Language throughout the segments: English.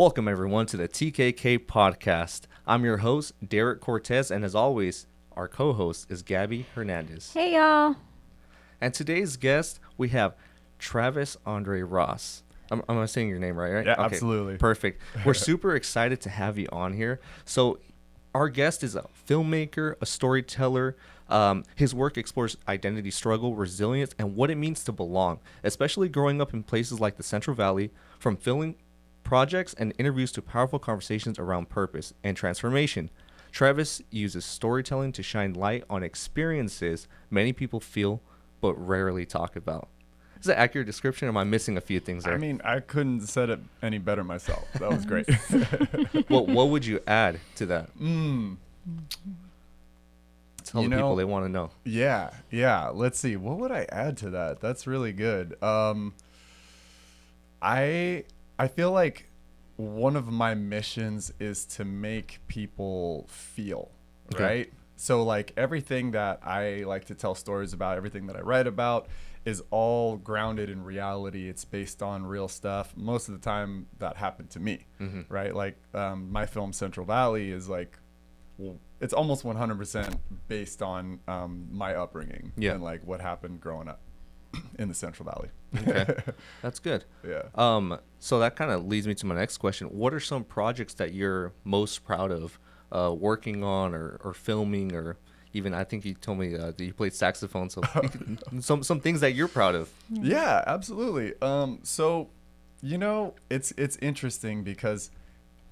Welcome, everyone, to the TKK podcast. I'm your host, Derek Cortez, and as always, our co-host is Gabby Hernandez. Hey, y'all. And today's guest, we have Travis Andre Ross. I'm saying your name right? Yeah, Okay, absolutely. Perfect. We're super excited to have you on here. So our guest is a filmmaker, a storyteller. His work explores identity struggle, resilience, and what it means to belong, especially growing up in places like the Central Valley, from filming projects and interviews to powerful conversations around purpose and transformation. Travis uses storytelling to shine light on experiences many people feel but rarely talk about. Is that an accurate description, or am I missing a few things there? I mean, I couldn't have said it any better myself. That was great. What would you add to that? Tell You the people know, they want to know. Yeah. Let's see. What would I add to that? That's really good. I feel like one of my missions is to make people feel, Okay. right? So like everything that I like to tell stories about, everything that I write about is all grounded in reality. It's based on real stuff. Most of the time that happened to me, right? Like my film Central Valley is like, it's almost 100% based on my upbringing and like what happened growing up in the Central Valley. Okay, that's good. Yeah. So that kind of leads me to my next question. What are some projects that you're most proud of working on or filming, or even I think you told me that you played saxophone, so some things that you're proud of. Yeah, absolutely. So, you know, it's interesting because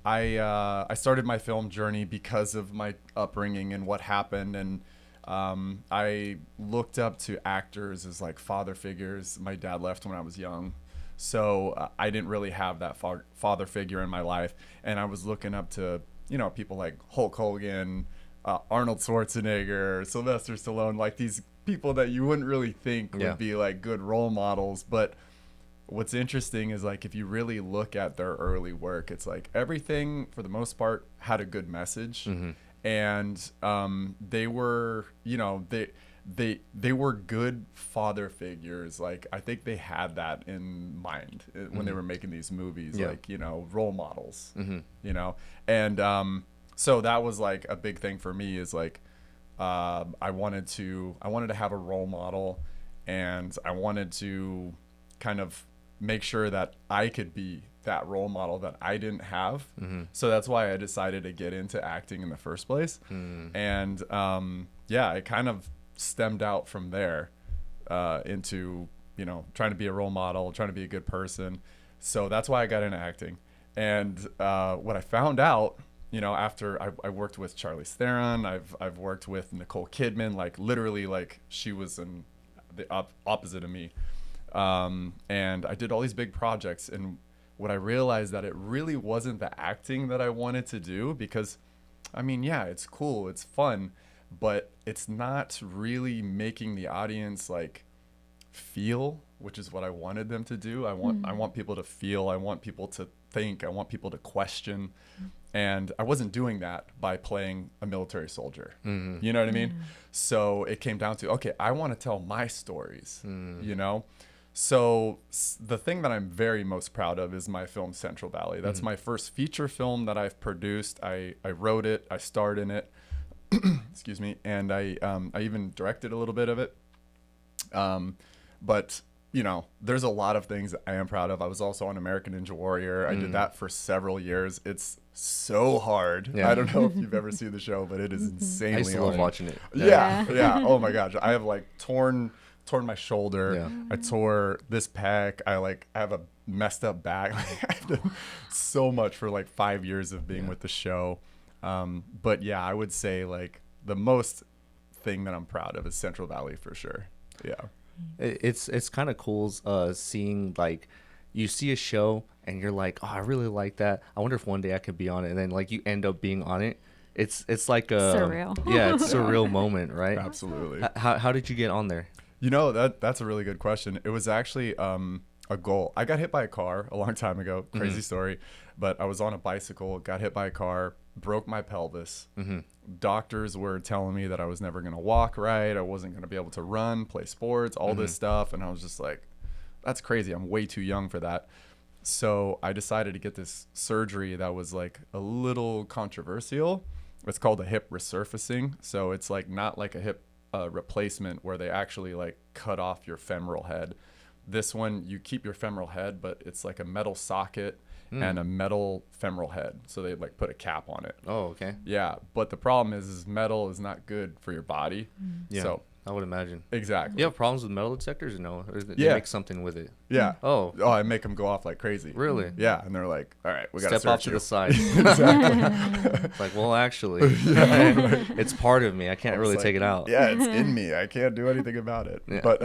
I started my film journey because of my upbringing and what happened, and I looked up to actors as like father figures. My dad left when I was young, so I didn't really have that father figure in my life, and I was looking up to people like Hulk Hogan, Arnold Schwarzenegger, Sylvester Stallone, like these people that you wouldn't really think would be like good role models. But what's interesting is like if you really look at their early work, it's like everything for the most part had a good message. And they were, they were good father figures. Like I think they had that in mind when they were making these movies, like role models. And so that was like a big thing for me. Is like I wanted to have a role model, and I wanted to kind of make sure that I could be that role model that I didn't have. So that's why I decided to get into acting in the first place. And it kind of stemmed out from there into trying to be a role model, trying to be a good person. So that's why I got into acting. And what I found out, after I worked with Charlize Theron, I've worked with Nicole Kidman, like literally like she was in the opposite of me. And I did all these big projects, and what I realized that it really wasn't the acting that I wanted to do, because I mean, yeah, it's cool, it's fun, but it's not really making the audience like feel, which is what I wanted them to do. I want people to feel, I want people to think, I want people to question. And I wasn't doing that by playing a military soldier. You know what I mean? So it came down to, okay, I want to tell my stories, So the thing that I'm very most proud of is my film Central Valley. That's my first feature film that I've produced. I wrote it, I starred in it, excuse me, and I even directed a little bit of it. But there's a lot of things that I am proud of. I was also on American Ninja Warrior. I did that for several years. It's so hard. I don't know if you've ever seen the show, but it is insanely hard. I still love watching it. Yeah. Oh my gosh. I have like torn my shoulder. I tore this pec. I have a messed up back. I've done so much for like 5 years of being with the show. But yeah, I would say like the most thing that I'm proud of is Central Valley for sure. Yeah. It's kind of cool seeing like you see a show and you're like, oh, I really like that. I wonder if one day I could be on it, and then like you end up being on it. It's like a surreal. Yeah, it's a surreal moment, right? Absolutely. How did you get on there? That's a really good question. It was actually a goal. I got hit by a car a long time ago. Crazy story. But I was on a bicycle, got hit by a car, broke my pelvis. Doctors were telling me that I was never going to walk right. I wasn't going to be able to run, play sports, all this stuff. And I was just like, that's crazy. I'm way too young for that. So I decided to get this surgery that was like a little controversial. It's called a hip resurfacing. So it's like not like a hip replacement where they actually like cut off your femoral head. This one, you keep your femoral head, but it's like a metal socket and a metal femoral head. So they like put a cap on it. Oh, okay. Yeah. But the problem is metal is not good for your body. Yeah. So I would imagine. exactly. You have problems with metal detectors or no? Or they Yeah. make something with it? Yeah. Oh, I make them go off like crazy. really? Yeah. And they're like, all right, we got to Step off search to you. the side. Exactly. It's like, well, actually, it's part of me. I can't I was really like, take it out. Yeah, it's in me. I can't do anything about it. Yeah. But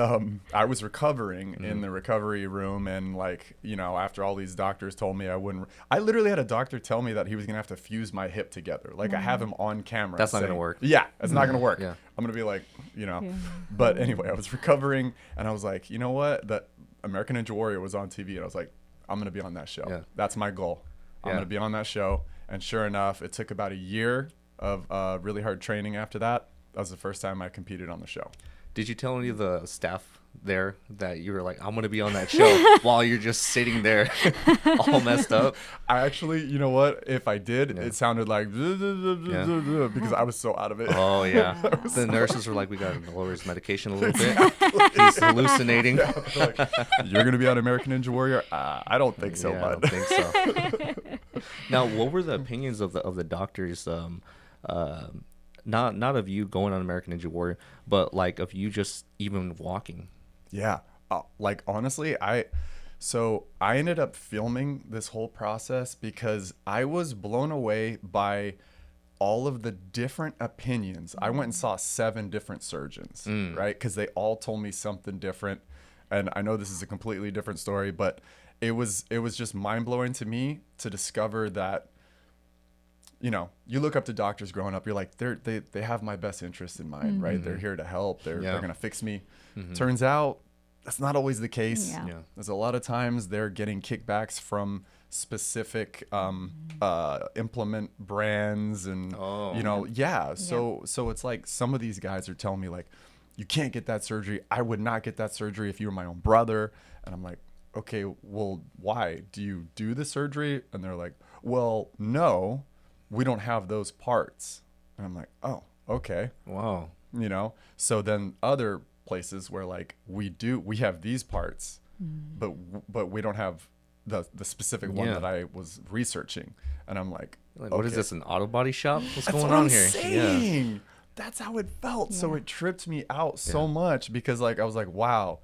I was recovering in the recovery room, and like, you know, after all these doctors told me I wouldn't, I literally had a doctor tell me that he was gonna have to fuse my hip together. Like I have him on camera. That's not gonna saying- work. Yeah, it's not gonna work. Yeah. I'm gonna be like, you know. Yeah. But anyway, I was recovering, and I was like, you know what? That American Ninja Warrior was on TV, and I was like, I'm gonna be on that show. Yeah. That's my goal. I'm Yeah. gonna be on that show. And sure enough, it took about a year of really hard training after that. That was the first time I competed on the show. Did you tell any of the staff there that you were like, I'm going to be on that show while you're just sitting there all messed up? I actually, you know what? If I did, Yeah. it sounded like because I was so out of it. Oh, yeah. The nurses were like, we got to lower his medication a little bit. He's hallucinating. Like, you're gonna be on American Ninja Warrior? I don't think so, Yeah, I bud. don't think so. Now, what were the opinions of the doctors? Not of you going on American Ninja Warrior, but like of you just even walking. Yeah. Like honestly, I ended up filming this whole process because I was blown away by all of the different opinions. I went and saw 7 different surgeons, right? Because they all told me something different. And I know this is a completely different story, but it was just mind blowing to me to discover that, you know, you look up to doctors growing up, you're like, they have my best interest in mind, right? They're here to help. They're going to fix me. Turns out that's not always the case. Yeah. Yeah. There's a lot of times they're getting kickbacks from specific implement brands and, Oh. you know, So it's like some of these guys are telling me like, you can't get that surgery. I would not get that surgery if you were my own brother. And I'm like, okay, well, why? Do you do the surgery? And they're like, well, no, we don't have those parts. And I'm like, oh, okay. Wow. You know? So then other places where like we have these parts, but we don't have the specific one Yeah. that I was researching. And I'm like, Like, what is okay. this, an auto body shop? What's That's going what on I'm here? saying. That's how it felt. So Yeah. it tripped me out so Yeah. much because like I was like, wow,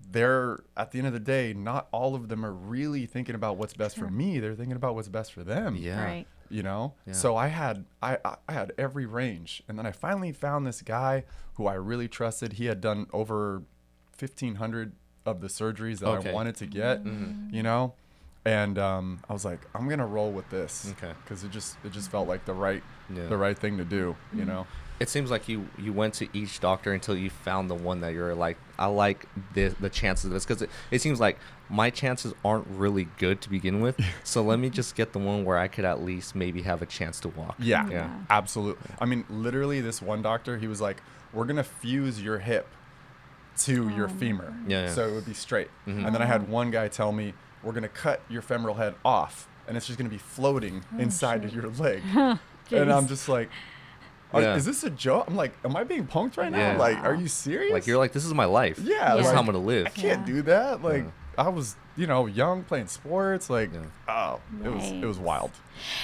they're at the end of the day, not all of them are really thinking about what's best for me. They're thinking about what's best for them. Yeah. Right. You know? Yeah. So I had every range. And then I finally found this guy who I really trusted. He had done over 1,500 of the surgeries that Okay. I wanted to get, you know? And I was like, I'm gonna roll with this, Okay. because it just felt like the right Yeah. thing to do, you know. It seems like you went to each doctor until you found the one that you're like, I like the chances of this, because it seems like my chances aren't really good to begin with. So let me just get the one where I could at least maybe have a chance to walk. Yeah, Yeah. absolutely. I mean, literally, this one doctor, he was like, we're gonna fuse your hip to your femur, Yeah. so it would be straight. And then I had one guy tell me, we're gonna cut your femoral head off, and it's just gonna be floating inside of your leg. And I'm just like, Yeah. is this a joke? I'm like, am I being punked right now? Yeah. Like, are you serious? Like, you're like, this is my life. yeah, This is like, how I'm going to live. I can't Yeah. do that. Like, Yeah. I was, young, playing sports. Like, it was wild.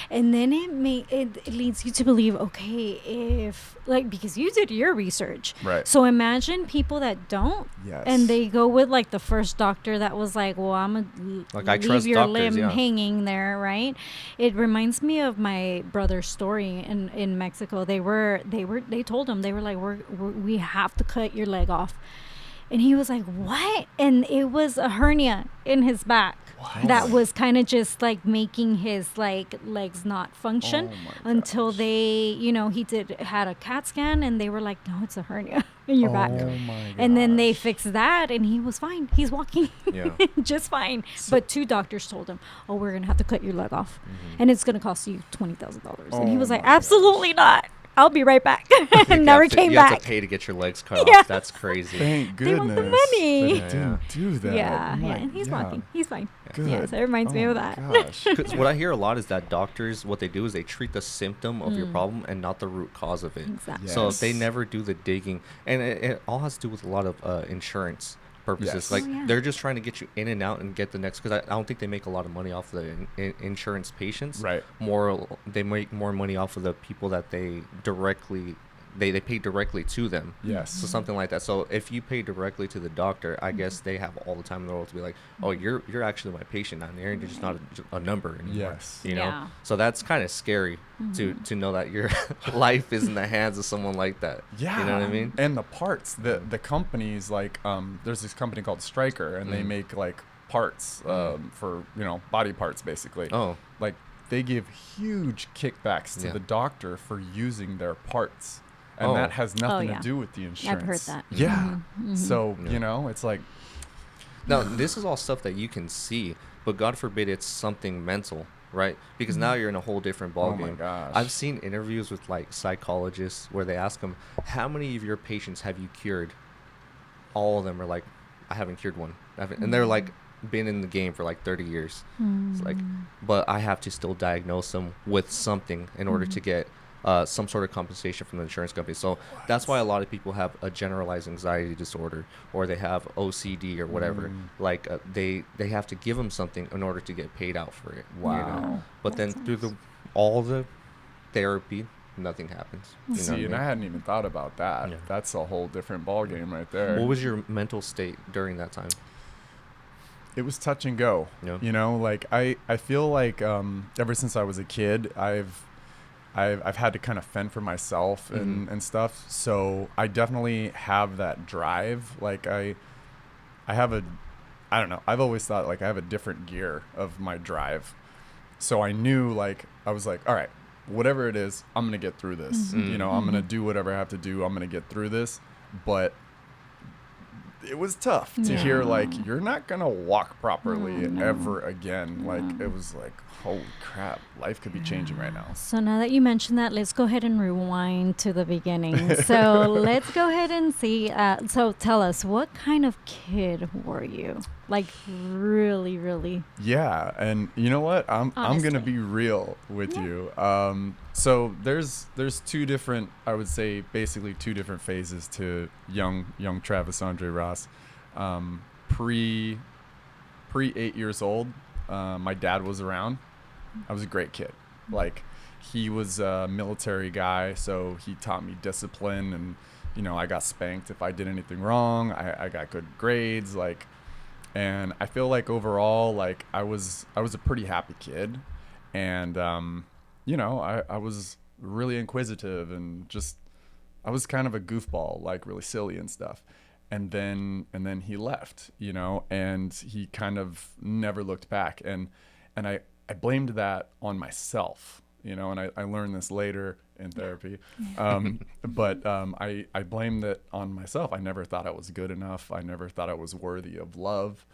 And then it leads you to believe, okay, if like, because you did your research, Right. So imagine people that don't, Yes. and they go with like the first doctor that was like, well, I'm gonna Like, I leave trust your doctors, limb yeah. hanging there, right? It reminds me of my brother's story in Mexico. They told him, they were like, we have to cut your leg off. And he was like, what? And it was a hernia in his back. What? That was kind of just like making his like legs not function Oh my until gosh. they, he had a CAT scan and they were like, no, it's a hernia in your back. Oh my And then they gosh. fixed that and he was fine. He's walking Yeah. just fine. But 2 doctors told him, oh, we're going to have to cut your leg off. And it's going to cost you $20,000. And he Oh was like, my gosh. absolutely not. I'll be right back. And You never have to, came you have back. to pay to get your legs cut Yeah. off. That's crazy. Thank They want the goodness money. that it didn't do that. Yeah, I'm yeah, like, and he's walking. He's fine. Good. Yeah, so it reminds me Oh of my that. Gosh. Because what I hear a lot is that doctors, what they do is they treat the symptom of your problem and not the root cause of it. Exactly. So they Yes. never do the digging, and it all has to do with a lot of insurance purposes. Yes. Like Oh, yeah. they're just trying to get you in and out and get the next. Because I don't think they make a lot of money off the insurance patients. Right. More, they make more money off of the people that they directly. They pay directly to them. Yes. So something like that. So if you pay directly to the doctor, I guess they have all the time in the world to be like, oh, you're actually my patient down there, and you're just not a number anymore. Yes. You know. Yeah. So that's kind of scary to know that your life is in the hands of someone like that. Yeah. You know what I mean? And the parts, the companies, like, there's this company called Stryker, and they make like parts for, body parts basically. Oh. Like, they give huge kickbacks to Yeah. the doctor for using their parts. And Oh. that has nothing yeah. to do with the insurance. I've heard that. Yeah. So, Yeah. it's like, Now, this is all stuff that you can see, but God forbid it's something mental, right? Because now you're in a whole different oh ballgame. my gosh. I've seen interviews with like psychologists where they ask them, how many of your patients have you cured? All of them are like, I haven't cured one. And they're like, been in the game for like 30 years. It's like, but I have to still diagnose them with something in order to get some sort of compensation from the insurance company. So that's why a lot of people have a generalized anxiety disorder, or they have OCD or whatever. Like they have to give them something in order to get paid out for it. You know? Wow. But then through all the therapy, nothing happens. You know see, what I and mean? I hadn't even thought about that. Yeah. That's a whole different ballgame right there. What was your mental state during that time? It was touch and go. Yeah. Like I feel like ever since I was a kid, I've had to kind of fend for myself and stuff. So I definitely have that drive. Like I don't know. I've always thought like I have a different gear of my drive. So I knew, like, I was like, all right, whatever it is, I'm going to get through this. I'm going to do whatever I have to do. I'm going to get through this. But it was tough to hear, like, you're not going to walk properly ever again. Like, it was like, holy crap, life could be changing right now. So now that you mentioned that, let's go ahead and rewind to the beginning. So let's go ahead and see. So tell us, what kind of kid were you? Like, really, really? Yeah, and you know what? I'm gonna Honestly. be real with you. So there's two different, I would say, basically two different phases to young Travis Andre Ross. Pre 8 years old, my dad was around. I was a great kid. Like, he was a military guy, so he taught me discipline, and I got spanked if I did anything wrong. I got good grades, like. And I feel like overall, like I was a pretty happy kid, and I was really inquisitive and just I was kind of a goofball, like really silly and stuff. And then he left, and he kind of never looked back, and I blamed that on myself, and I learned this later in therapy. But I blamed that on myself. I never thought I was good enough. I never thought I was worthy of love.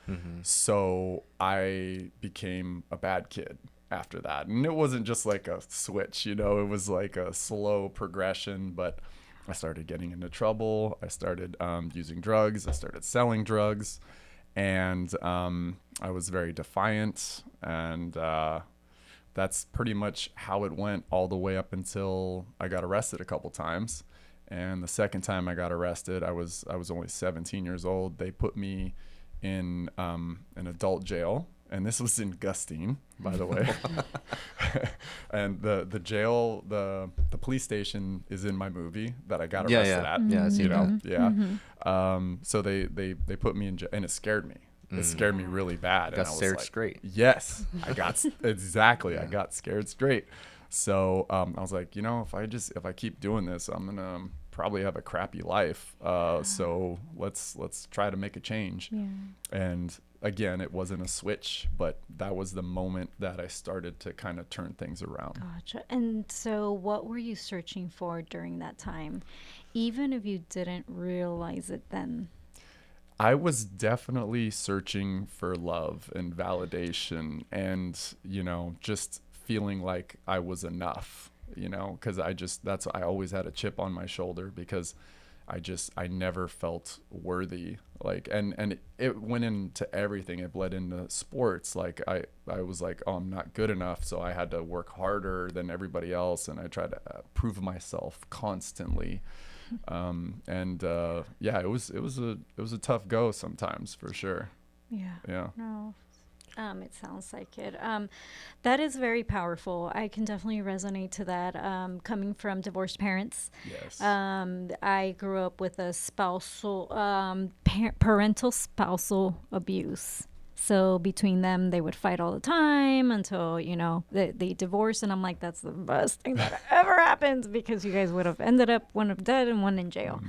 So I became a bad kid after that. And it wasn't just like a switch, it was like a slow progression, but I started getting into trouble. I started using drugs. I started selling drugs, and I was very defiant, and that's pretty much how it went all the way up until I got arrested a couple times. And the second time I got arrested, I was only 17 years old. They put me in an adult jail, and this was in Gustine, by the way. And the jail, the police station is in my movie that I got arrested at. Yeah, I see that. Yeah. So they put me in jail, and it scared me. It scared me really bad. Got and I was scared like, straight. Yes, I got exactly. I got scared straight. So I was like, if I keep doing this, I'm gonna probably have a crappy life. So let's try to make a change. Yeah. And again, it wasn't a switch, but that was the moment that I started to kind of turn things around. Gotcha. And so what were you searching for during that time, even if you didn't realize it then? I was definitely searching for love and validation, and just feeling like I was enough. you know, because I always had a chip on my shoulder because I never felt worthy. Like, and it went into everything. It bled into sports. Like I was like, oh, I'm not good enough. So I had to work harder than everybody else. And I tried to prove myself constantly. Yeah, it was a tough go sometimes, for sure. Yeah. Yeah. No. It sounds like it. That is very powerful. I can definitely resonate to that. Coming from divorced parents, Yes. I grew up with a spousal, parental spousal abuse. So between them, they would fight all the time until, they divorced. And I'm like, that's the best thing that ever happens, because you guys would have ended up one of dead and one in jail.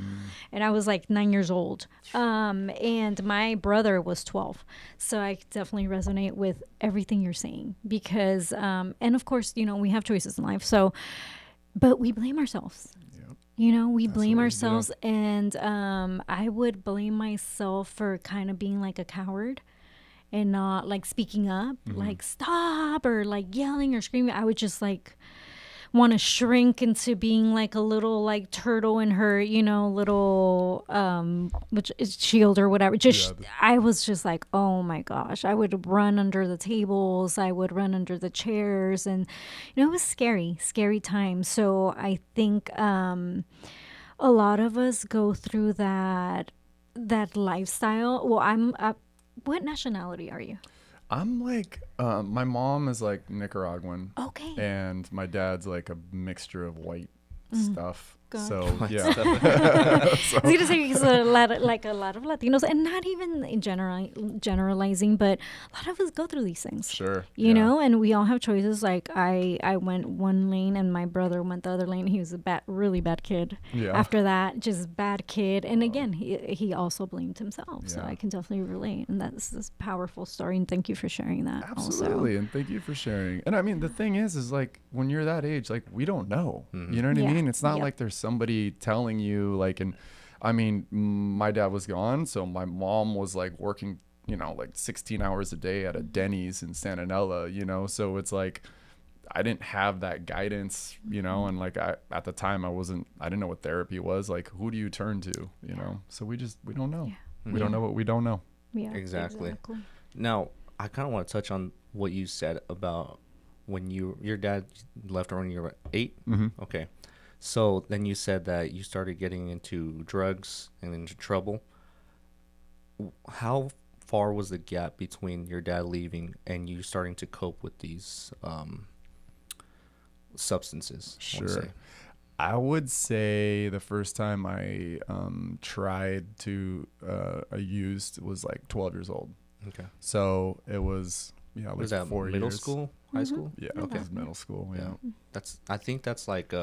And I was like 9 years old. And my brother was 12. So I definitely resonate with everything you're saying because, and of course, we have choices in life. So, but we blame ourselves. Yep. We That's blame what we ourselves. do. And I would blame myself for kind of being like a coward and not like speaking up, like stop or like yelling or screaming. I would just like want to shrink into being like a little like turtle in her, little which is shield or whatever. Just I was just like, oh my gosh. I would run under the tables, I would run under the chairs, and it was scary time. So I think a lot of us go through that lifestyle. Well, I'm what nationality are you? I'm like, my mom is like Nicaraguan, Okay. and my dad's like a mixture of white stuff. Gotcha. So White yeah, I was gonna say because a lot of Latinos, and not even in generalizing, but a lot of us go through these things. sure. You know, and we all have choices. Like I went one lane, and my brother went the other lane. He was a really bad kid. Yeah. After that, just bad kid. And again, he also blamed himself. So Yeah. I can definitely relate, and that's this powerful story. And thank you for sharing that. Absolutely, and thank you for sharing. And I mean, the thing is like when you're that age, like we don't know. You know what I Yeah. mean? It's not Yep. like there's somebody telling you like. And I mean, my dad was gone, so my mom was like working, like 16 hours a day at a Denny's in Santa Anela. So it's like I didn't have that guidance, and like at the time I didn't know what therapy was. Like, who do you turn to? So we don't know. Yeah. We don't know what we don't know. Yeah. Exactly. Now, I kind of want to touch on what you said about when your dad left when you were 8. Okay. So then you said that you started getting into drugs and into trouble. How far was the gap between your dad leaving and you starting to cope with these substances? Sure. I would say the first time I tried to I used was like 12 years old. Okay. So it was like Was that 4 middle years. school, high school? Yeah, Okay. it was middle school. Yeah. I think that's like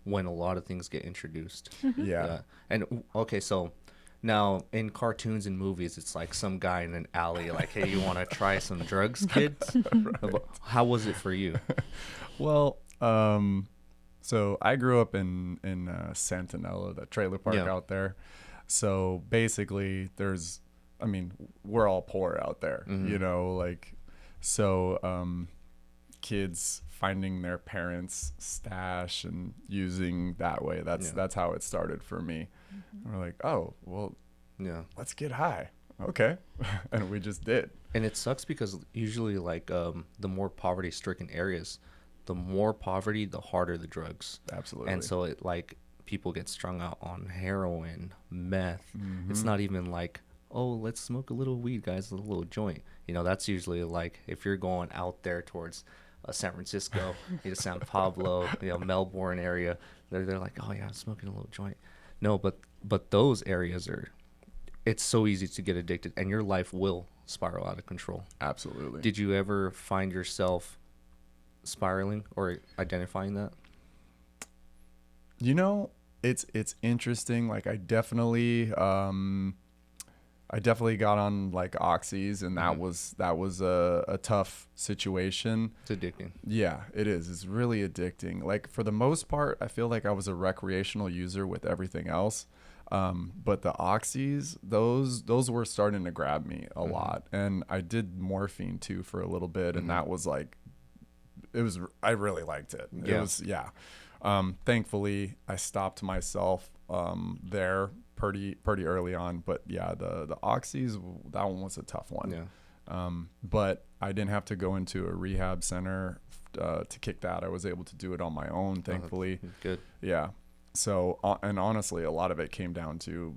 when a lot of things get introduced. Yeah. And okay, so now in cartoons and movies, it's like some guy in an alley, like, "Hey, you want to try some drugs, kid?" How was it for you? Well, so I grew up in Santa Anela, the trailer park out there. So basically, we're all poor out there, like, so kids finding their parents' stash and using that way. That's how it started for me. We're like, oh, well, let's get high. Okay. And we just did. And it sucks because usually, like, the more poverty-stricken areas, the more poverty, the harder the drugs. Absolutely. And so it like people get strung out on heroin, meth. It's not even like, oh, let's smoke a little weed, guys, a little joint. That's usually like if you're going out there towards San Francisco, San Pablo, Melbourne area, they're like, oh yeah, I'm smoking a little joint. No, but those areas it's so easy to get addicted, and your life will spiral out of control. Absolutely. Did you ever find yourself spiraling or identifying that? It's interesting. Like I definitely got on like oxys, and that was a tough situation. It's addicting. Yeah, it is. It's really addicting. Like for the most part, I feel like I was a recreational user with everything else. But the oxys, those were starting to grab me a lot. And I did morphine too for a little bit, and that was like, I really liked it. It was, Thankfully, I stopped myself there pretty early on. But yeah, the oxys, that one was a tough one. Yeah. But I didn't have to go into a rehab center to kick that. I was able to do it on my own, thankfully. Oh, good. Yeah. So, and honestly, a lot of it came down to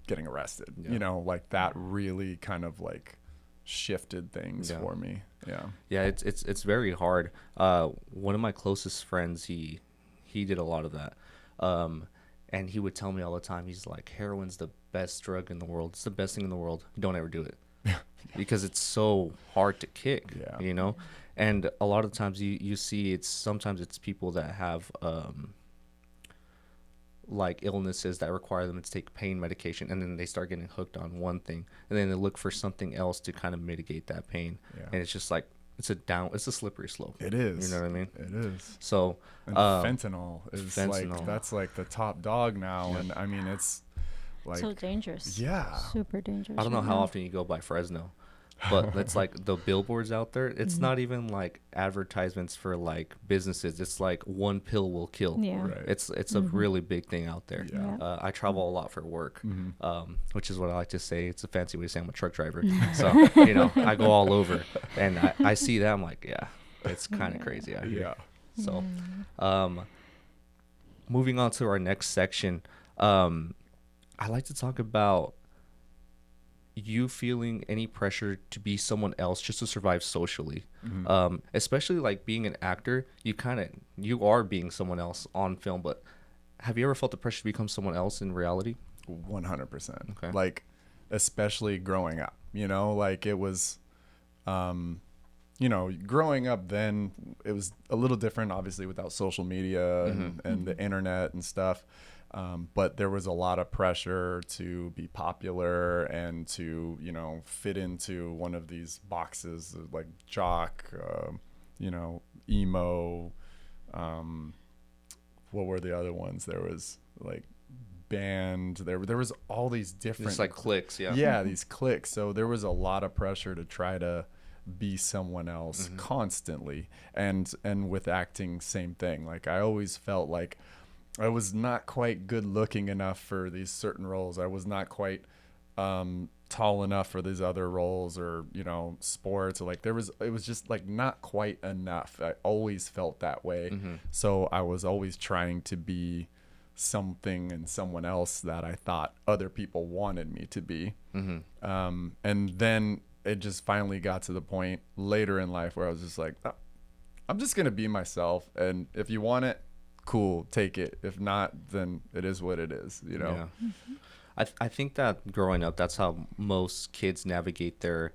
getting arrested. Yeah. You know, like that really kind of like shifted things Yeah. for me. Yeah. Yeah, it's very hard. One of my closest friends, he did a lot of that. And he would tell me all the time, he's like, heroin's the best drug in the world. It's the best thing in the world. Don't ever do it. Because it's so hard to kick, Yeah. you know? And a lot of times you see sometimes it's people that have like illnesses that require them to take pain medication, and then they start getting hooked on one thing, and then they look for something else to kind of mitigate that pain. Yeah. And it's just like it's a slippery slope. It is. You know what I mean? It is. So And fentanyl is fentanyl. like, that's like the top dog now. Yeah. And I mean, it's like, So dangerous. yeah. Super dangerous. I don't know right how now. often you go by Fresno, but it's like the billboards out there. It's not even like advertisements for like businesses. It's like one pill will kill. Yeah. Right. It's a really big thing out there. Yeah. Yeah. I travel a lot for work, which is what I like to say. It's a fancy way to say I'm a truck driver. So I go all over, and I see that, I'm like, yeah, it's kind of crazy out here. Yeah. So, moving on to our next section, I like to talk about you feeling any pressure to be someone else just to survive socially. Especially like being an actor, you are being someone else on film, but have you ever felt the pressure to become someone else in reality? 100%. Okay. Like, especially growing up, like it was, growing up then it was a little different, obviously, without social media and the internet and stuff. But there was a lot of pressure to be popular and to, fit into one of these boxes like jock, emo. What were the other ones? There was like band. There was all these different. Just like cliques, yeah. Yeah, these cliques. So there was a lot of pressure to try to be someone else constantly. And with acting, same thing. Like I always felt like I was not quite good looking enough for these certain roles. I was not quite tall enough for these other roles, or sports, or like it was just like not quite enough. I always felt that way. So I was always trying to be something and someone else that I thought other people wanted me to be. And then it just finally got to the point later in life where I was just like, oh, I'm just gonna be myself, and if you want it, cool, take it. If not, then it is what it is, Yeah. I think that growing up, that's how most kids navigate their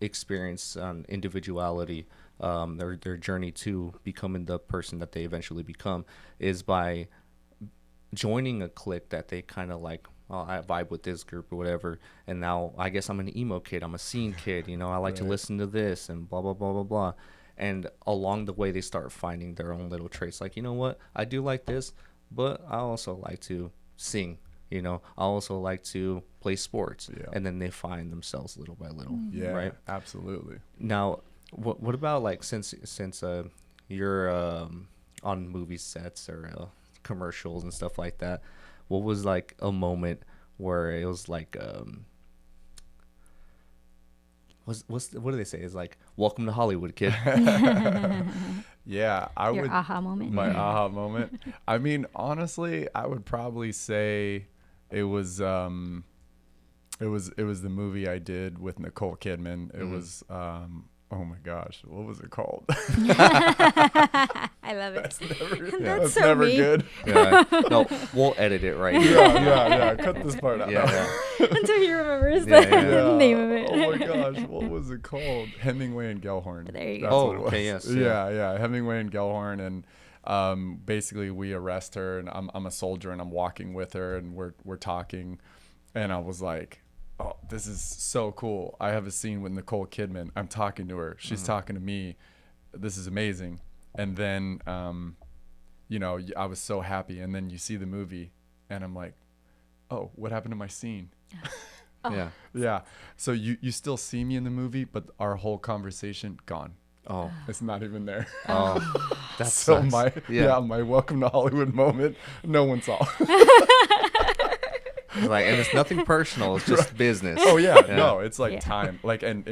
experience on individuality, their journey to becoming the person that they eventually become, is by joining a clique that they kind of like. Oh, I vibe with this group or whatever, and now I guess I'm an emo kid. I'm a scene kid. I like to listen to this and blah blah blah blah blah. And along the way, they start finding their own little traits. Like, you know what? I do like this, but I also like to sing. I also like to play sports. Yeah. And then they find themselves little by little. Yeah, Right? absolutely. Now, what about, like, since you're on movie sets or commercials and stuff like that, what was, like, a moment where it was, like, what do they say? It's like, welcome to Hollywood, kid. Yeah, I Your would. aha moment. My aha moment. I mean, honestly, I would probably say it was the movie I did with Nicole Kidman. It was oh my gosh, what was it called? I love it. That's so never me. good. Yeah. No, we'll edit it right here. Yeah. Cut this part out. Yeah. Until he remembers Yeah, the yeah. name of it. Oh my gosh, what was it called? Hemingway and Gellhorn. There you That's go. what it was. Okay, yes, Yeah. Hemingway and Gellhorn, and basically we arrest her, and I'm a soldier, and I'm walking with her, and we're talking, and I was like, oh, this is so cool. I have a scene with Nicole Kidman. I'm talking to her. She's talking to me. This is amazing. And then, I was so happy. And then you see the movie, and I'm like, oh, what happened to my scene? Yeah. Yeah. So you still see me in the movie, but our whole conversation gone. Oh, It's not even there. oh, that So sucks. my Yeah. my welcome to Hollywood moment, no one saw. It's like, and it's nothing personal. It's just business. Oh yeah, Yeah. no, it's like Yeah. time. Like and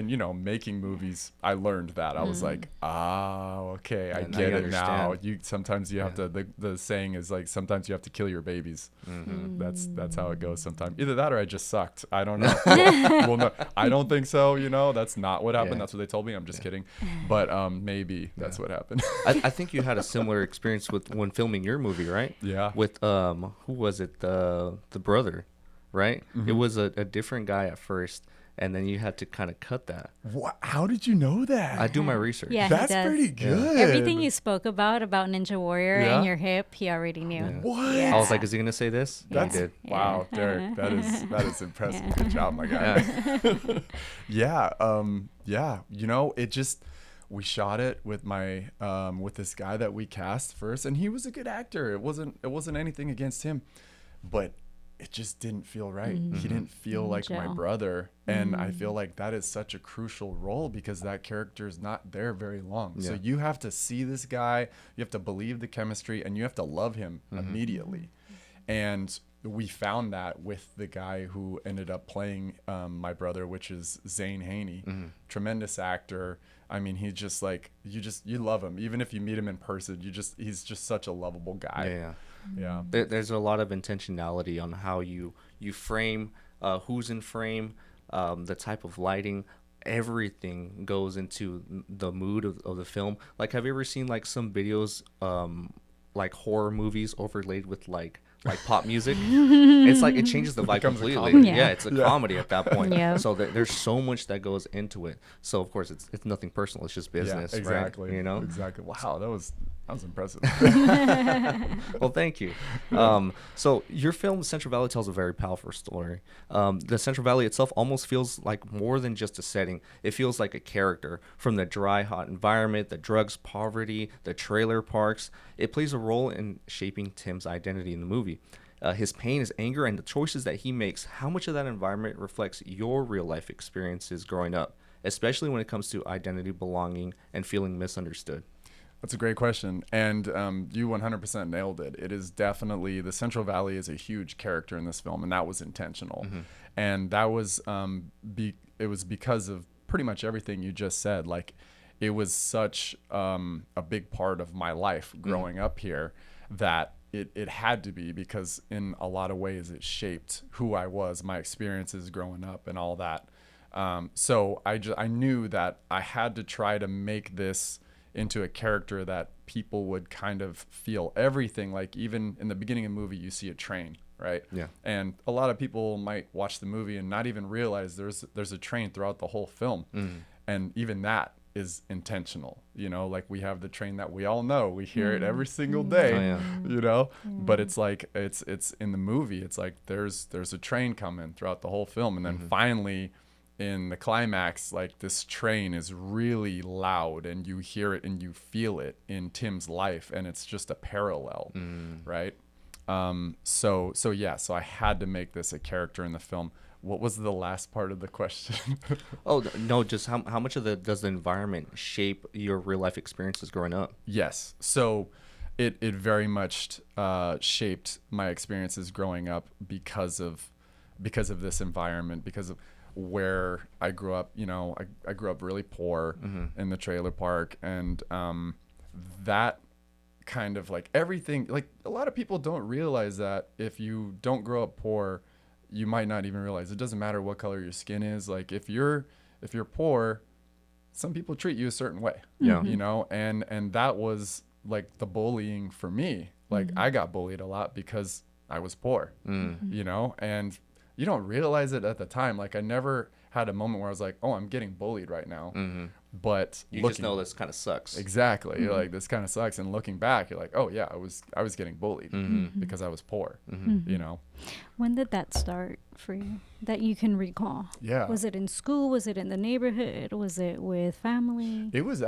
making movies, I learned that. I was like, okay, I Yeah, now get you it now. understand. You sometimes you have to the saying is like sometimes you have to kill your babies. That's how it goes sometimes. Either that or I just sucked. I don't know. Well, no, I don't think so, that's not what happened. Yeah. That's what they told me. I'm just kidding. But maybe that's what happened. I think you had a similar experience with when filming your movie, right? Yeah. With who was it? The brother, right? It was a different guy at first, and then you had to kind of cut that. How did you know that? I do my research. Yeah, he That's does. pretty good. Everything you spoke about Ninja Warrior Yeah? and your hip, he already knew. Yeah. What? Yeah. I was like, is he gonna say this? And That's he did. wow, Derek. That is impressive. Good job, my guy. Yeah. Yeah. It just we shot it with my with this guy that we cast first, and he was a good actor. It wasn't anything against him, but it just didn't feel right. He didn't feel like my Gel. brother, and I feel like that is such a crucial role because that character is not there very long. So Yeah. you have to see this guy, you have to believe the chemistry, and you have to love him immediately. And we found that with the guy who ended up playing my brother, which is Zane Haney. Tremendous actor. I mean, he's just like you love him even if you meet him in person. He's just such a lovable guy. Yeah. Yeah. There's a lot of intentionality on how you frame, who's in frame, the type of lighting. Everything goes into the mood of the film. Like, have you ever seen like some videos, like horror movies overlaid with like pop music? It's like it changes the vibe becomes a completely. comedy. Yeah, it's a comedy at that point. Yeah. So there's so much that goes into it. So of course it's nothing personal. It's just business, Yeah, exactly. right? Exactly. Wow, that was impressive. Well, thank you. So your film Central Valley tells a very powerful story. The Central Valley itself almost feels like more than just a setting. It feels like a character. From the dry, hot environment, the drugs, poverty, the trailer parks, it plays a role in shaping Tim's identity in the movie. His pain, his anger, and the choices that he makes, how much of that environment reflects your real life experiences growing up, especially when it comes to identity, belonging, and feeling misunderstood? That's a great question, and you 100% nailed it. It is definitely the Central Valley is a huge character in this film, and that was intentional, and that was it was because of pretty much everything you just said. Like, it was such a big part of my life growing up here that it had to be, because in a lot of ways it shaped who I was, my experiences growing up, and all that. So I knew that I had to try to make this into a character that people would kind of feel everything. Like, even in the beginning of the movie, you see a train, right? Yeah. And a lot of people might watch the movie and not even realize there's a train throughout the whole film. And even that is intentional. Like, we have the train that we all know. We hear it every single day. Oh, yeah. But it's like it's in the movie, it's like there's a train coming throughout the whole film, and then finally in the climax, like, this train is really loud and you hear it and you feel it in Tim's life, and it's just a parallel, right? So I had to make this a character in the film. What was the last part of the question? Oh no, just how much of does the environment shape your real life experiences growing up? Yes. So it very much shaped my experiences growing up because of this environment, because of where I grew up. I grew up really poor in the trailer park, and that kind of, like, everything, like, a lot of people don't realize that if you don't grow up poor, you might not even realize it doesn't matter what color your skin is. Like, if you're poor, some people treat you a certain way. Yeah. And that was like the bullying for me. Like, I got bullied a lot because I was poor. And you don't realize it at the time. Like, I never had a moment where I was like, oh, I'm getting bullied right now. But You just know this kind of sucks. Exactly. You're like, this kind of sucks. And looking back, you're like, oh yeah, I was getting bullied because I was poor. When did that start for you that you can recall? Yeah. Was it in school? Was it in the neighborhood? Was it with family? It was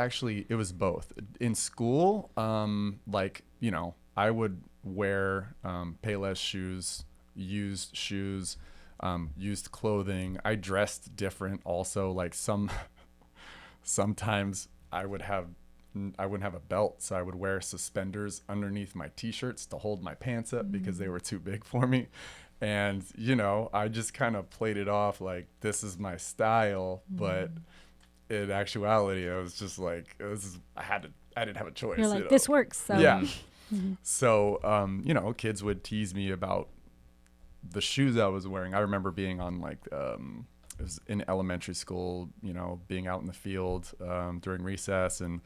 both. In school, I would wear Payless shoes, used shoes, used clothing. I dressed different also. Like, sometimes I would have I wouldn't have a belt, so I would wear suspenders underneath my t-shirts to hold my pants up because they were too big for me. And I just kind of played it off like this is my style, but in actuality, I was just like, I didn't have a choice. You're like, this works. So. Yeah. So, kids would tease me about the shoes I was wearing. I remember being on like, it was in elementary school, being out in the field during recess, and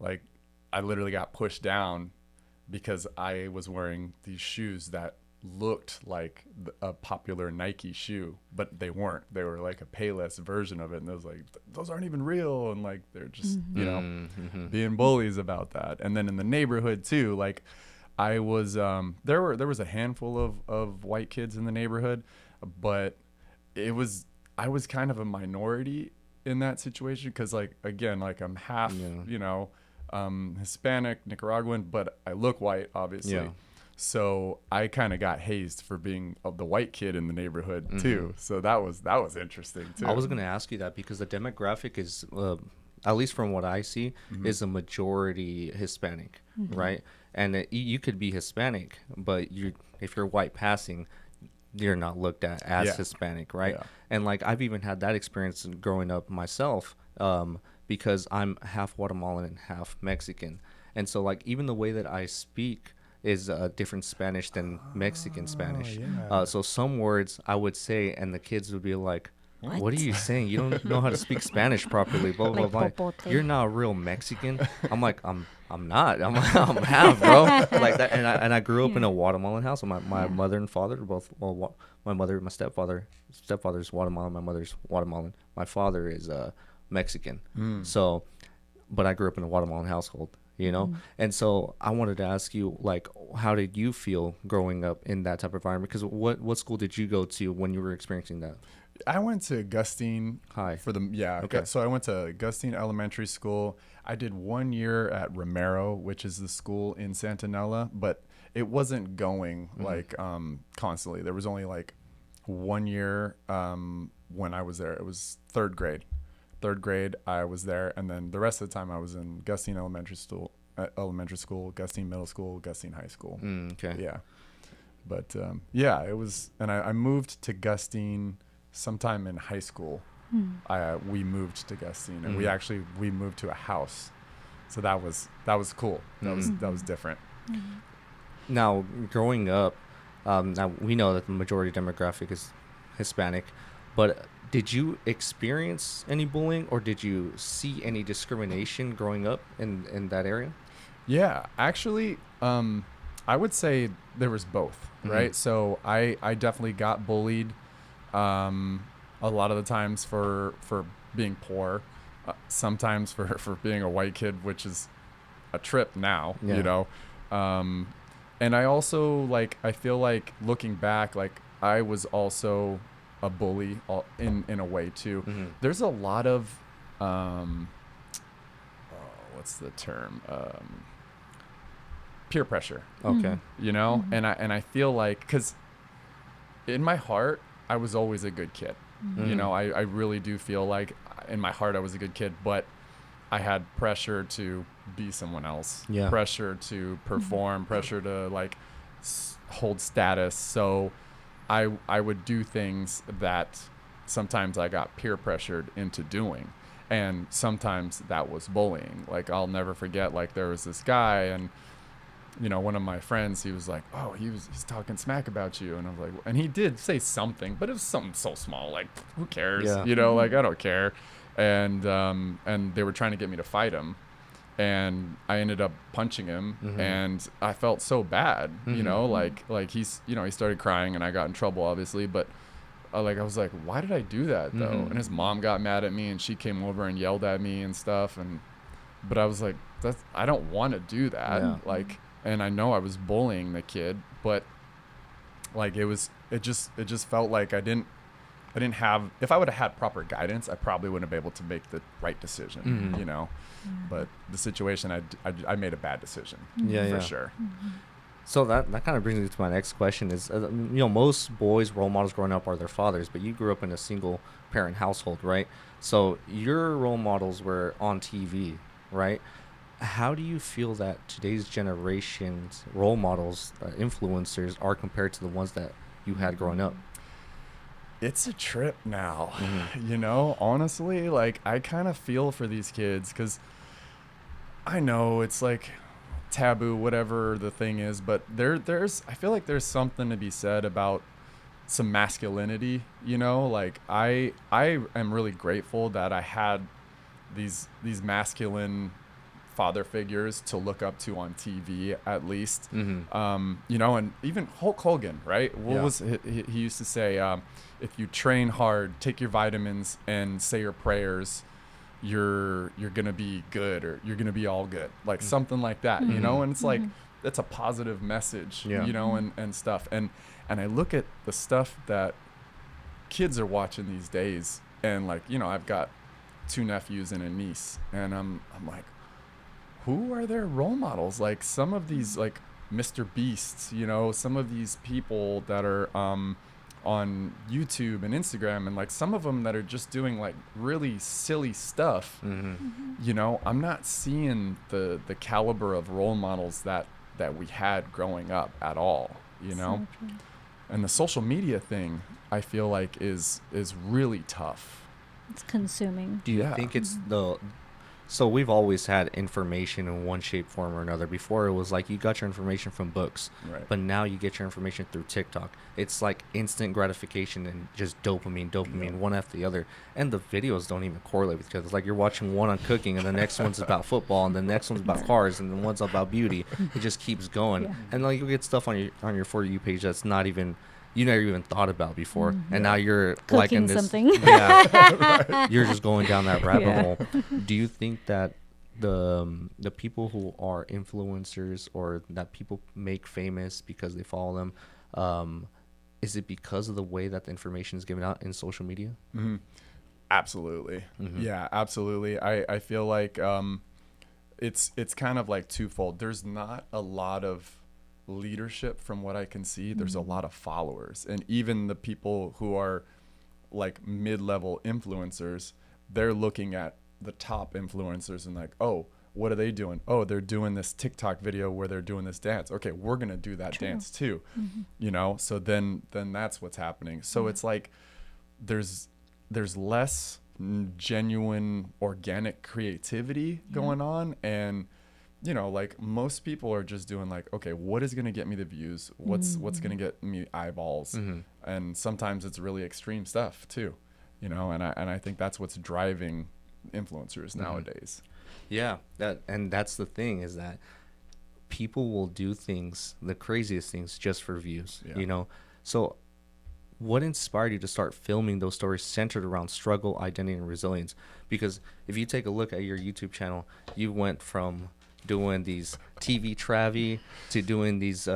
like I literally got pushed down because I was wearing these shoes that looked like a popular Nike shoe, but they weren't. They were like a Payless version of it, and I was like, those aren't even real, and like they're just being bullies about that. And then in the neighborhood too, like I was there was a handful of white kids in the neighborhood, but I was kind of a minority in that situation because like again, like I'm half Hispanic, Nicaraguan, but I look white, obviously. Yeah. So I kind of got hazed for being the white kid in the neighborhood too. So that was interesting too. I was going to ask you that because the demographic is, at least from what I see, is a majority Hispanic, right? And you could be Hispanic, but if you're white passing, you're not looked at as Hispanic, right? Yeah. And like I've even had that experience growing up myself, because I'm half Guatemalan and half Mexican, and so like even the way that I speak is different Spanish than Mexican Spanish. Yeah. So some words I would say, and the kids would be like, "What are you saying? You don't know how to speak Spanish properly." Blah blah Like blah. popote. You're not real Mexican. I'm like, I'm not. I'm half, bro. Like that. And I grew up in a Guatemalan house. My mother and father are both. Well, my stepfather's Guatemalan. My mother's Guatemalan. My father is Mexican. So, but I grew up in a Guatemalan household. And so I wanted to ask you, like, how did you feel growing up in that type of environment? Because what school did you go to when you were experiencing that? I went to Gustine High. Okay. So I went to Gustine Elementary School. I did 1 year at Romero, which is the school in Santanella, but it wasn't going like constantly. There was only like 1 year when I was there. It was third grade. Third grade, I was there, and then the rest of the time I was in Gustine Elementary School, Gustine Middle School, Gustine High School. Okay. Yeah, but it was, and I moved to Gustine sometime in high school. We moved to Gustine, and we moved to a house, so that was cool. That was different. Now, growing up, now we know that the majority demographic is Hispanic, but did you experience any bullying, or did you see any discrimination growing up in that area? Yeah, actually, I would say there was both, right? So I definitely got bullied a lot of the times for being poor, sometimes for being a white kid, which is a trip now, and I also, like, I feel like looking back, like I was also a bully in a way too. There's a lot of what's the term, peer pressure, Okay. and I feel like, because in my heart I was always a good kid. I really do feel like in my heart I was a good kid, but I had pressure to be someone else, pressure to perform, pressure to like hold status. So I would do things that sometimes I got peer pressured into doing, and sometimes that was bullying. Like I'll never forget, like there was this guy, and one of my friends, he was like, "Oh, he's talking smack about you," and I was like, and he did say something, but it was something so small, like who cares, like I don't care, and they were trying to get me to fight him. And I ended up punching him, and I felt so bad, like he's, he started crying, and I got in trouble, obviously. But I was like, why did I do that though? And his mom got mad at me, and she came over and yelled at me and stuff. But I was like, I don't want to do that. Yeah. And I know I was bullying the kid, but like it just felt like I didn't have, if I would have had proper guidance, I probably wouldn't have been able to make the right decision, But the situation, I made a bad decision, for sure. So that kind of brings me to my next question is, most boys' role models growing up are their fathers, but you grew up in a single parent household, right? So your role models were on TV. right? How do you feel that today's generation's role models, influencers, are compared to the ones that you had growing up? It's a trip now. Mm-hmm. You know, honestly, like I kind of feel for these kids cuz I know it's like taboo whatever the thing is, but there's I feel like there's something to be said about some masculinity, you know? Like I am really grateful that I had these masculine father figures to look up to on TV at least. Mm-hmm. You know, and even Hulk Hogan, right? What Yeah. was he used to say? If you train hard, take your vitamins, and say your prayers, you're gonna be good, or you're gonna be all good, like something like that, you Mm-hmm. know. And it's like that's a positive message, Yeah. you know, and stuff. And I look at the stuff that kids are watching these days, and like, you know, I've got two nephews and a niece, and I'm like, who are their role models? Like some of these, like Mr. Beasts, you know, some of these people that are on YouTube and Instagram, and like some of them that are just doing like really silly stuff. Mm-hmm. You know, I'm not seeing the caliber of role models that we had growing up at all. You know, So true. and the social media thing, I feel like is really tough. It's consuming. Do you Yeah. think it's the so we've always had information in one shape, form, or another. Before it was like you got your information from books, Right. but now you get your information through TikTok. It's like instant gratification and just dopamine, Yeah. one after the other. And the videos don't even correlate with each other. It's like you're watching one on cooking, and the next one's about football, and the next one's about cars, and the one's about beauty. It just keeps going, Yeah. and like you get stuff on your For You page that's not even you never even thought about before, and now you're liking Cooking this. something. Yeah, you're just going down that rabbit Yeah. hole. Do you think that the people who are influencers or that people make famous because they follow them, is it because of the way that the information is given out in social media? Mm-hmm. Absolutely. Mhm. Yeah, absolutely. I feel like it's kind of like twofold. There's not a lot of leadership from what I can see. There's a lot of followers. And even the people who are like mid-level influencers, they're looking at the top influencers and like, "Oh, what are they doing? Oh, they're doing this TikTok video where they're doing this dance. Okay, we're going to do that True. dance too." You know? So then that's what's happening. So it's like there's less genuine organic creativity going on, and you know, like most people are just doing like, okay, what is going to get me the views, what's going to get me eyeballs, and sometimes it's really extreme stuff too, you know. And I think that's what's driving influencers nowadays. Yeah, that's the thing, is that people will do things, the craziest things, just for views. Yeah. You know, so what inspired you to start filming those stories centered around struggle, identity, and resilience? Because if you take a look at your YouTube channel, you went from doing these TV travy to doing these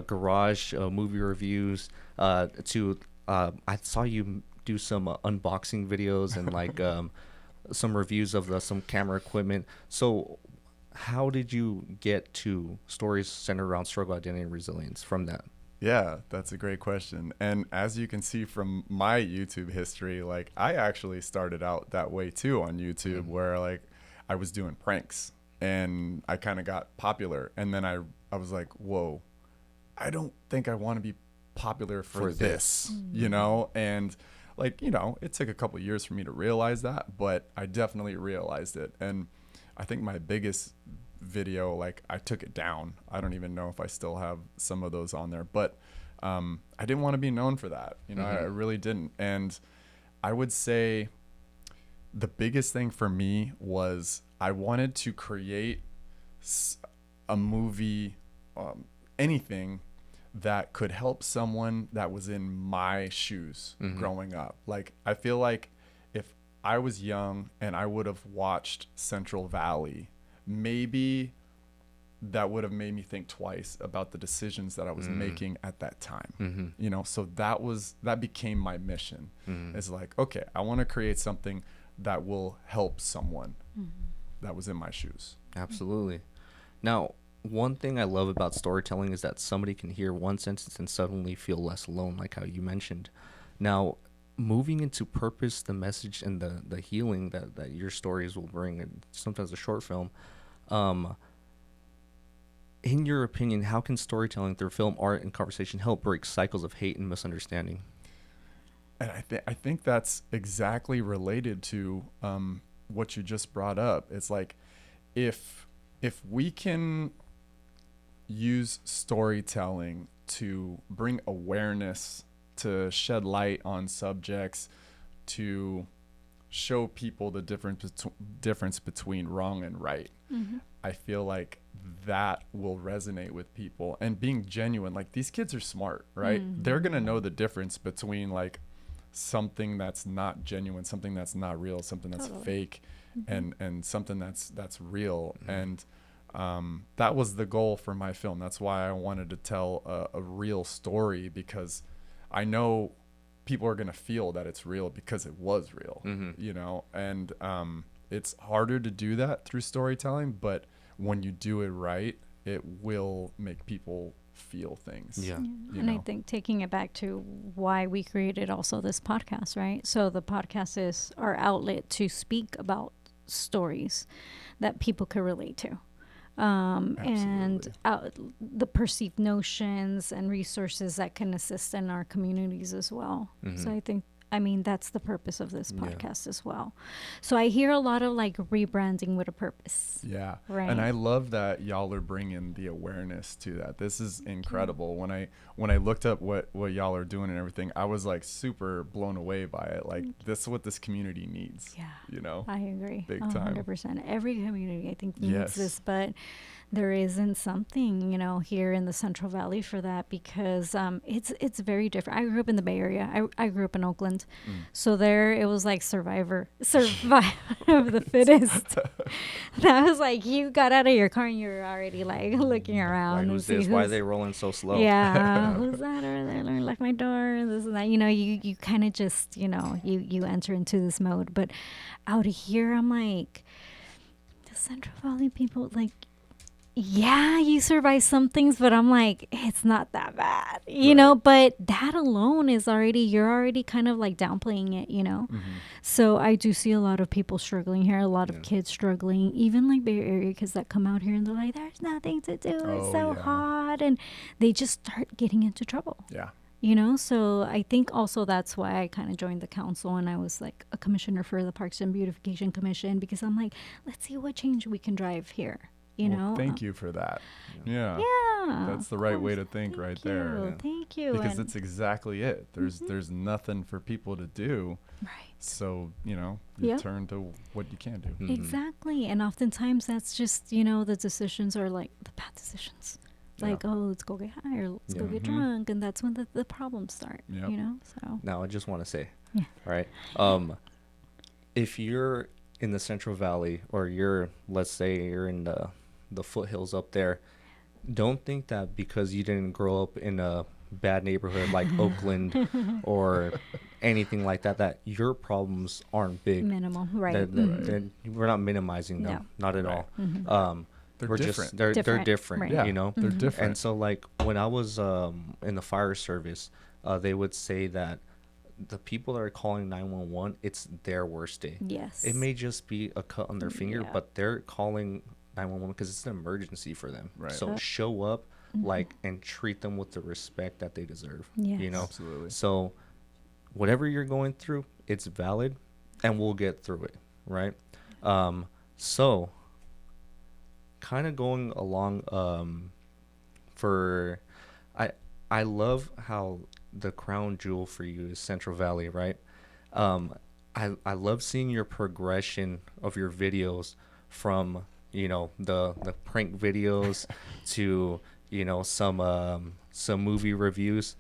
garage movie reviews to I saw you do some unboxing videos and like some reviews of some camera equipment. So how did you get to stories centered around struggle, identity, and resilience from that? Yeah, that's a great question. And as you can see from my YouTube history, like I actually started out that way too on YouTube, where like I was doing pranks and I kind of got popular. And then I was like, whoa, I don't think I want to be popular for this, you know? And like, you know, it took a couple of years for me to realize that, but I definitely realized it. And I think my biggest video, like I took it down. I don't even know if I still have some of those on there, but I didn't want to be known for that. You know, I really didn't. And I would say the biggest thing for me was I wanted to create a movie, anything that could help someone that was in my shoes growing up. Like, I feel like if I was young and I would have watched Central Valley, maybe that would have made me think twice about the decisions that I was making at that time. You know, so that became my mission. It's like, okay, I want to create something that will help someone that was in my shoes. Absolutely. Now, one thing I love about storytelling is that somebody can hear one sentence and suddenly feel less alone, like how you mentioned. Now, moving into purpose, the message, and the healing that your stories will bring, and sometimes a short film. Um, in your opinion, how can storytelling through film, art, and conversation help break cycles of hate and misunderstanding? And I think that's exactly related to what you just brought up. It's like if we can use storytelling to bring awareness, to shed light on subjects, to show people the difference between wrong and right. Mm-hmm. I feel like that will resonate with people, and being genuine. Like, these kids are smart, right? Mm-hmm. They're going to know the difference between like something that's not genuine, something that's not real, something that's Totally. fake, Mm-hmm. and something that's real. And that was the goal for my film. That's why I wanted to tell a real story, because I know people are going to feel that it's real because it was real, you know. And it's harder to do that through storytelling, but when you do it right, it will make people feel things. Yeah. And I think taking it back to why we created also this podcast, right? So the podcast is our outlet to speak about stories that people could relate to. And the perceived notions and resources that can assist in our communities as well. So I mean, that's the purpose of this podcast as well. So I hear a lot of like rebranding with a purpose. Yeah. Right. And I love that y'all are bringing the awareness to that. This is incredible. When I looked up what y'all are doing and everything, I was like super blown away by it. Like, this is what this community needs. Yeah. You know? I agree. Big time. 100%. Every community, I think, needs Yes. this, but there isn't something, you know, here in the Central Valley for that, because it's very different. I grew up in the Bay Area. I grew up in Oakland. So there it was like survival of the fittest. That was like, you got out of your car and you were already like looking around. Like, and who's see this? Why are they rolling so slow? Yeah, who's that over there? Let me lock my door and this and that. You know, you kind of just, you know, you enter into this mode. But out of here, I'm like, the Central Valley people, like, yeah, you survive some things, but I'm like, it's not that bad, you know. But that alone is already, you're already kind of like downplaying it, you know. So I do see a lot of people struggling here, a lot of kids struggling, even like Bay Area kids that come out here and they're like, there's nothing to do, it's so hot, and they just start getting into trouble. Yeah. You know, so I think also that's why I kind of joined the council, and I was like a commissioner for the Parks and Beautification Commission, because I'm like, let's see what change we can drive here. You know, thank you for that. Yeah. That's the of right way course. to think Thank right you. there. Yeah. Thank you. Because And- it's exactly it. There's nothing for people to do. right. So, you know, you Yep. turn to what you can do. Exactly. And oftentimes that's just, you know, the decisions are like the bad decisions. Like, oh, let's go get high, or let's go get drunk, and that's when the problems start. Yep. You know, so Now, I just want to say, Yeah. right? If you're in the Central Valley, or let's say you're in the foothills up there, don't think that because you didn't grow up in a bad neighborhood like Oakland or anything like that your problems aren't big. minimal, right? We're not minimizing them, not at all. They're We're different. just they're Different, different, right. Yeah, you know. they're different. And so, like, when I was in the fire service, they would say that the people that are calling 911, it's their worst day. Yes. It may just be a cut on their finger, Yeah. but they're calling 911 because it's an emergency for them. Right. So show up, like, and treat them with the respect that they deserve. You Yes. know. Absolutely. So whatever you're going through, it's valid, and we'll get through it, right? So kind of going along, I love how the crown jewel for you is Central Valley, right? I love seeing your progression of your videos from, you know, the prank videos to, you know, some movie reviews,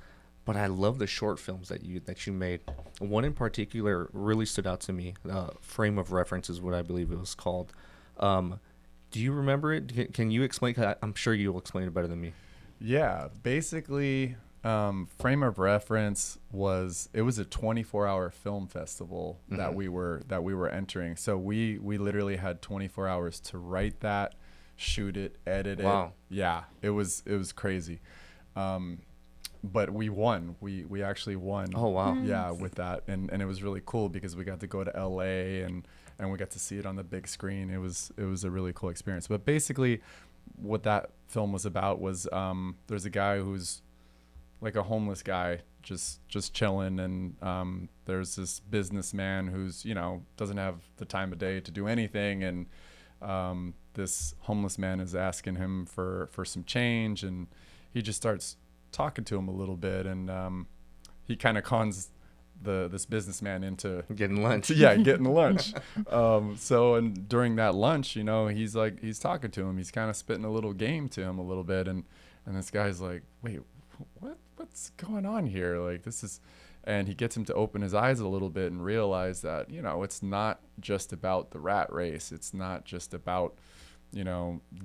but I love the short films that you made. One in particular really stood out to me. Frame of Reference is what I believe it was called. Do you remember it? Can you explain? 'Cause I'm sure you'll explain it better than me. Yeah, basically, Frame of Reference was a 24-hour film festival that we were entering. So we literally had 24 hours to write that, shoot it, edit it. Wow. Yeah, it was crazy. but we won. We actually won. Oh wow. Yeah, with that, and it was really cool because we got to go to LA and we got to see it on the big screen. It was a really cool experience. But basically, what that film was about was there's a guy who's like a homeless guy just chilling, and there's this businessman who's doesn't have the time of day to do anything, and this homeless man is asking him for some change, and he just starts talking to him a little bit, and he kind of cons this businessman into Getting lunch. getting lunch. And during that lunch, he's talking to him, he's kind of spitting a little game to him a little bit, and this guy's like, wait, what's going on here? Like, this is, and he gets him to open his eyes a little bit and realize that it's not just about the rat race. It's not just about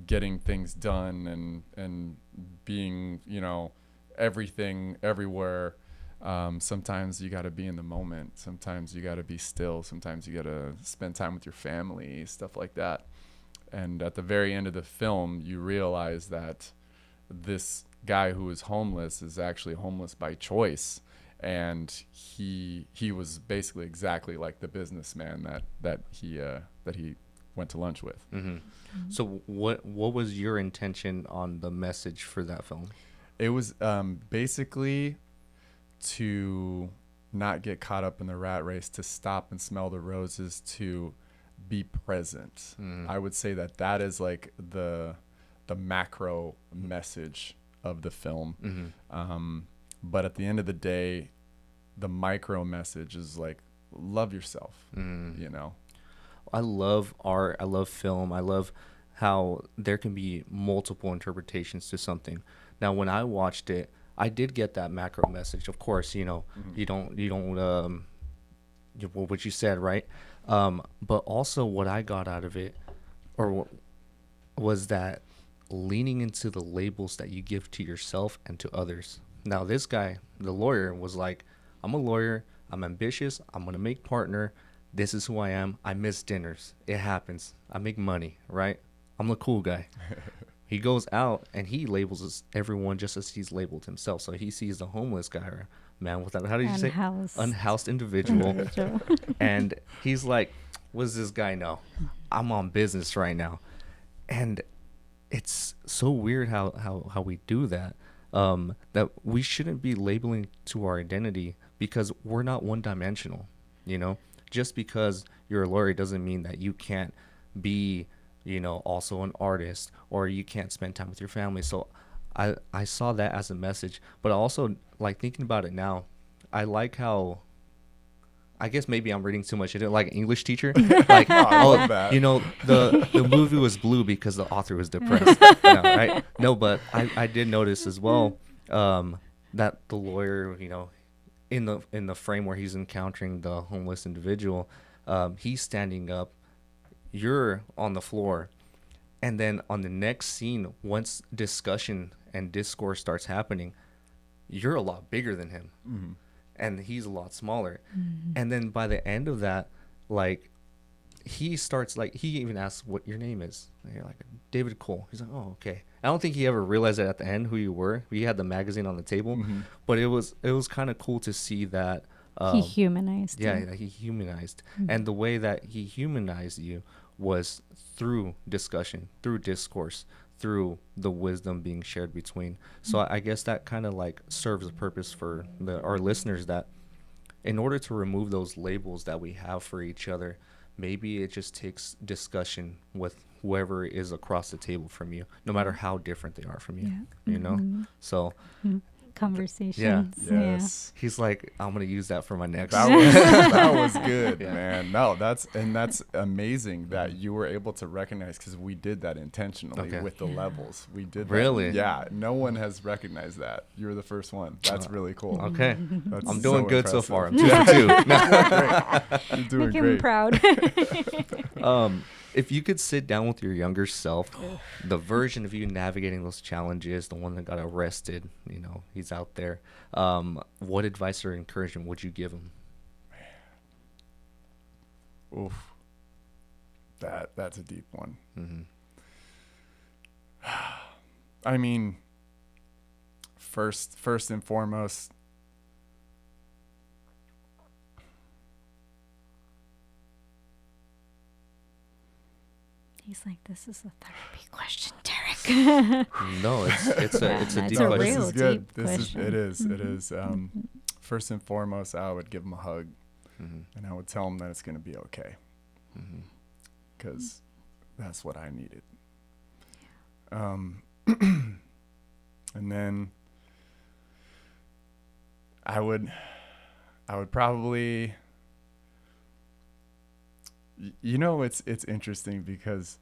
getting things done and being everything everywhere. Sometimes you got to be in the moment. Sometimes you got to be still. Sometimes you got to spend time with your family, stuff like that. And at the very end of the film, you realize that this guy who is homeless is actually homeless by choice, and he was basically exactly like the businessman that he went to lunch with. Mm-hmm. So what was your intention on the message for that film? It was basically to not get caught up in the rat race, to stop and smell the roses, to be present. I would say that is like the macro message of the film. But at the end of the day, the micro message is like, love yourself. I love art. I love film. I love how there can be multiple interpretations to something. Now, when I watched it, I did get that macro message. Of course, you don't what you said, right? But also what I got out of it, was that leaning into the labels that you give to yourself and to others. Now, this guy, the lawyer, was like, I'm a lawyer. I'm ambitious. I'm going to make partner. This is who I am. I miss dinners. It happens. I make money, right? I'm the cool guy. He goes out and he labels everyone just as he's labeled himself. So he sees the homeless guy, or man without, how did you say? Unhoused individual. And he's like, what does this guy know? I'm on business right now. And it's so weird how we do that. That we shouldn't be labeling to our identity, because we're not one dimensional. Just because you're a lawyer doesn't mean that you can't be also an artist, or you can't spend time with your family. So I saw that as a message. But also, like, thinking about it now, I like how, I guess maybe I'm reading too much. I didn't like an English teacher. Like, I love that. The movie was blue because the author was depressed. Right? No, but I did notice as well that the lawyer, in the frame where he's encountering the homeless individual, he's standing up, you're on the floor, and then on the next scene, once discussion and discourse starts happening, you're a lot bigger than him. And he's a lot smaller. And then by the end of that, like, he starts, like, he even asks what your name is. And you're like, David Cole. He's like, oh, okay. I don't think he ever realized it at the end who you were. We had the magazine on the table, but it was kind of cool to see that he humanized. Yeah, he humanized, and the way that he humanized you was through discussion, through discourse, through the wisdom being shared between. So I guess that kind of like serves a purpose for our listeners, that in order to remove those labels that we have for each other, maybe it just takes discussion with whoever is across the table from you, no matter how different they are from you. So conversations. Yes. He's like, I'm gonna use that for my next. That was good, man. No, that's amazing that you were able to recognize, because we did that intentionally with the levels. We did that. Really? Yeah. No one has recognized that. You were the first one. That's really cool. Okay. That's I'm doing so good so impressive. far. I'm 2 for 2. You're doing Make him great. proud. If you could sit down with your younger self, the version of you navigating those challenges, the one that got arrested, he's out there, what advice or encouragement would you give him? Oof. That's a deep one. I mean, first and foremost, He's like, this is a therapy question, Derek. No, it's Yeah, it's a it's deep a question. this real is good. deep This question. is it is it Mhm. is. First and foremost, I would give him a hug, Mhm. and I would tell him that it's gonna be okay, Mhm. because that's what I needed. Um, and then I would probably, it's interesting because,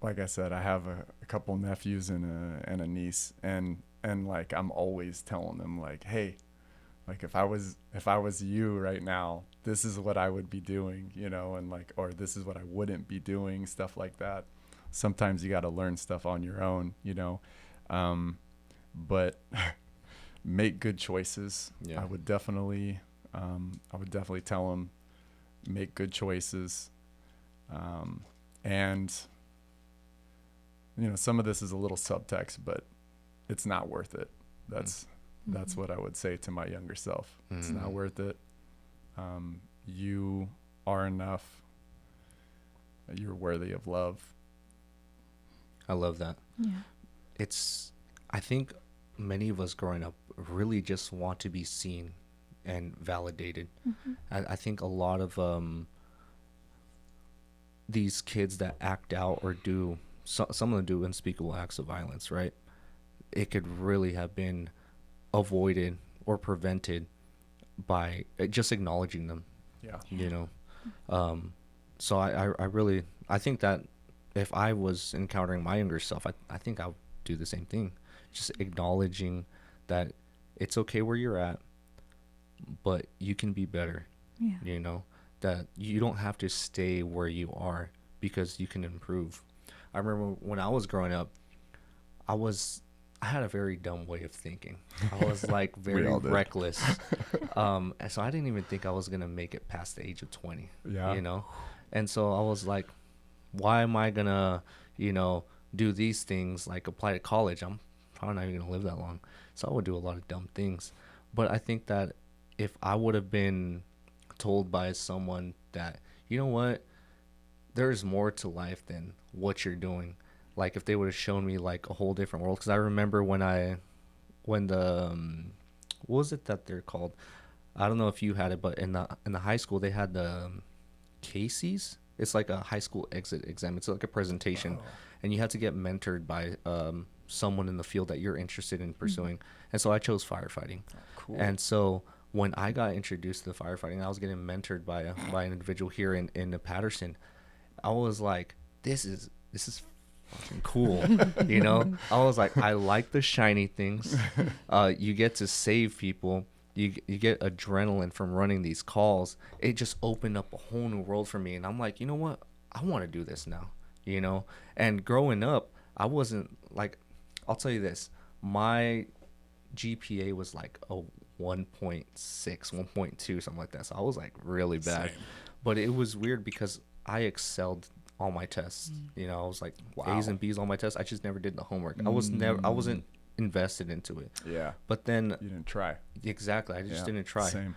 like I said, I have a couple nephews and a niece, and like I'm always telling them like, hey, like if I was you right now, this is what I would be doing, and like, or this is what I wouldn't be doing, stuff like that. Sometimes you got to learn stuff on your own. But make good choices. Yeah. I would definitely tell them, make good choices. And some of this is a little subtext, but it's not worth it. That's what I would say to my younger self. It's not worth it. You are enough. You're worthy of love. I love that. Yeah. I think many of us growing up really just want to be seen and validated. I think a lot of these kids that act out or do, some of them do unspeakable acts of violence, right? It could really have been avoided or prevented by just acknowledging them, Yeah. you know? So I really, I think that if I was encountering my younger self, I think I would do the same thing. Just acknowledging that it's okay where you're at, but you can be better, Yeah. that you don't have to stay where you are because you can improve. I remember when I was growing up, I had a very dumb way of thinking. I was like very all did. reckless. And so I didn't even think I was going to make it past the age of 20, Yeah. And so I was like, why am I going to, do these things, like apply to college? I'm probably not even going to live that long. So I would do a lot of dumb things. But I think that if I would have been told by someone that, you know what, there's more to life than what you're doing. Like if they would have shown me like a whole different world. Because I remember when the what was it that they're called? I don't know if you had it, but in the high school they had the Casey's. It's like a high school exit exam. It's like a presentation, and you had to get mentored by someone in the field that you're interested in pursuing. And so I chose firefighting. Cool. And so when I got introduced to the firefighting, I was getting mentored by an individual here in Patterson. I was like, this is fucking cool. I was like, I like the shiny things. You get to save people. You get adrenaline from running these calls. It just opened up a whole new world for me, and I'm like, you know what, I want to do this now. And growing up, I wasn't like, I'll tell you this, my GPA was like a 1.6, 1.2, something like that. So I was like really bad. Same. But it was weird because I excelled all my tests. I was like A's and B's on my tests. I just never did the homework. I wasn't invested into it. Yeah. But then You didn't try. exactly, I just didn't try. Same.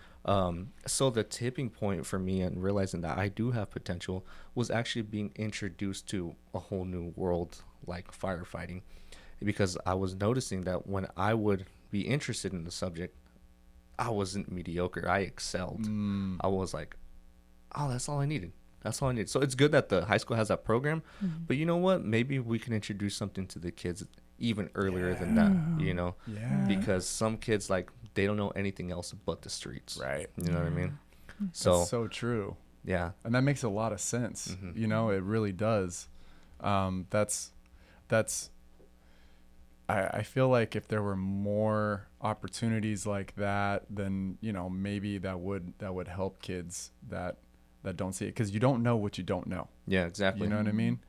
So the tipping point for me and realizing that I do have potential was actually being introduced to a whole new world like firefighting, because I was noticing that when I would be interested in the subject, I wasn't mediocre. I excelled. I was like, oh, that's all I needed. That's all I need. So it's good that the high school has that program, but you know what? Maybe we can introduce something to the kids even earlier than that, Yeah. because some kids, like, they don't know anything else but the streets. Right. You know what I mean? That's so true. Yeah. And that makes a lot of sense. It really does. That's I feel like if there were more opportunities like that, then maybe that would help kids that don't see it, because you don't know what you don't know. Yeah, exactly. You know what I mean?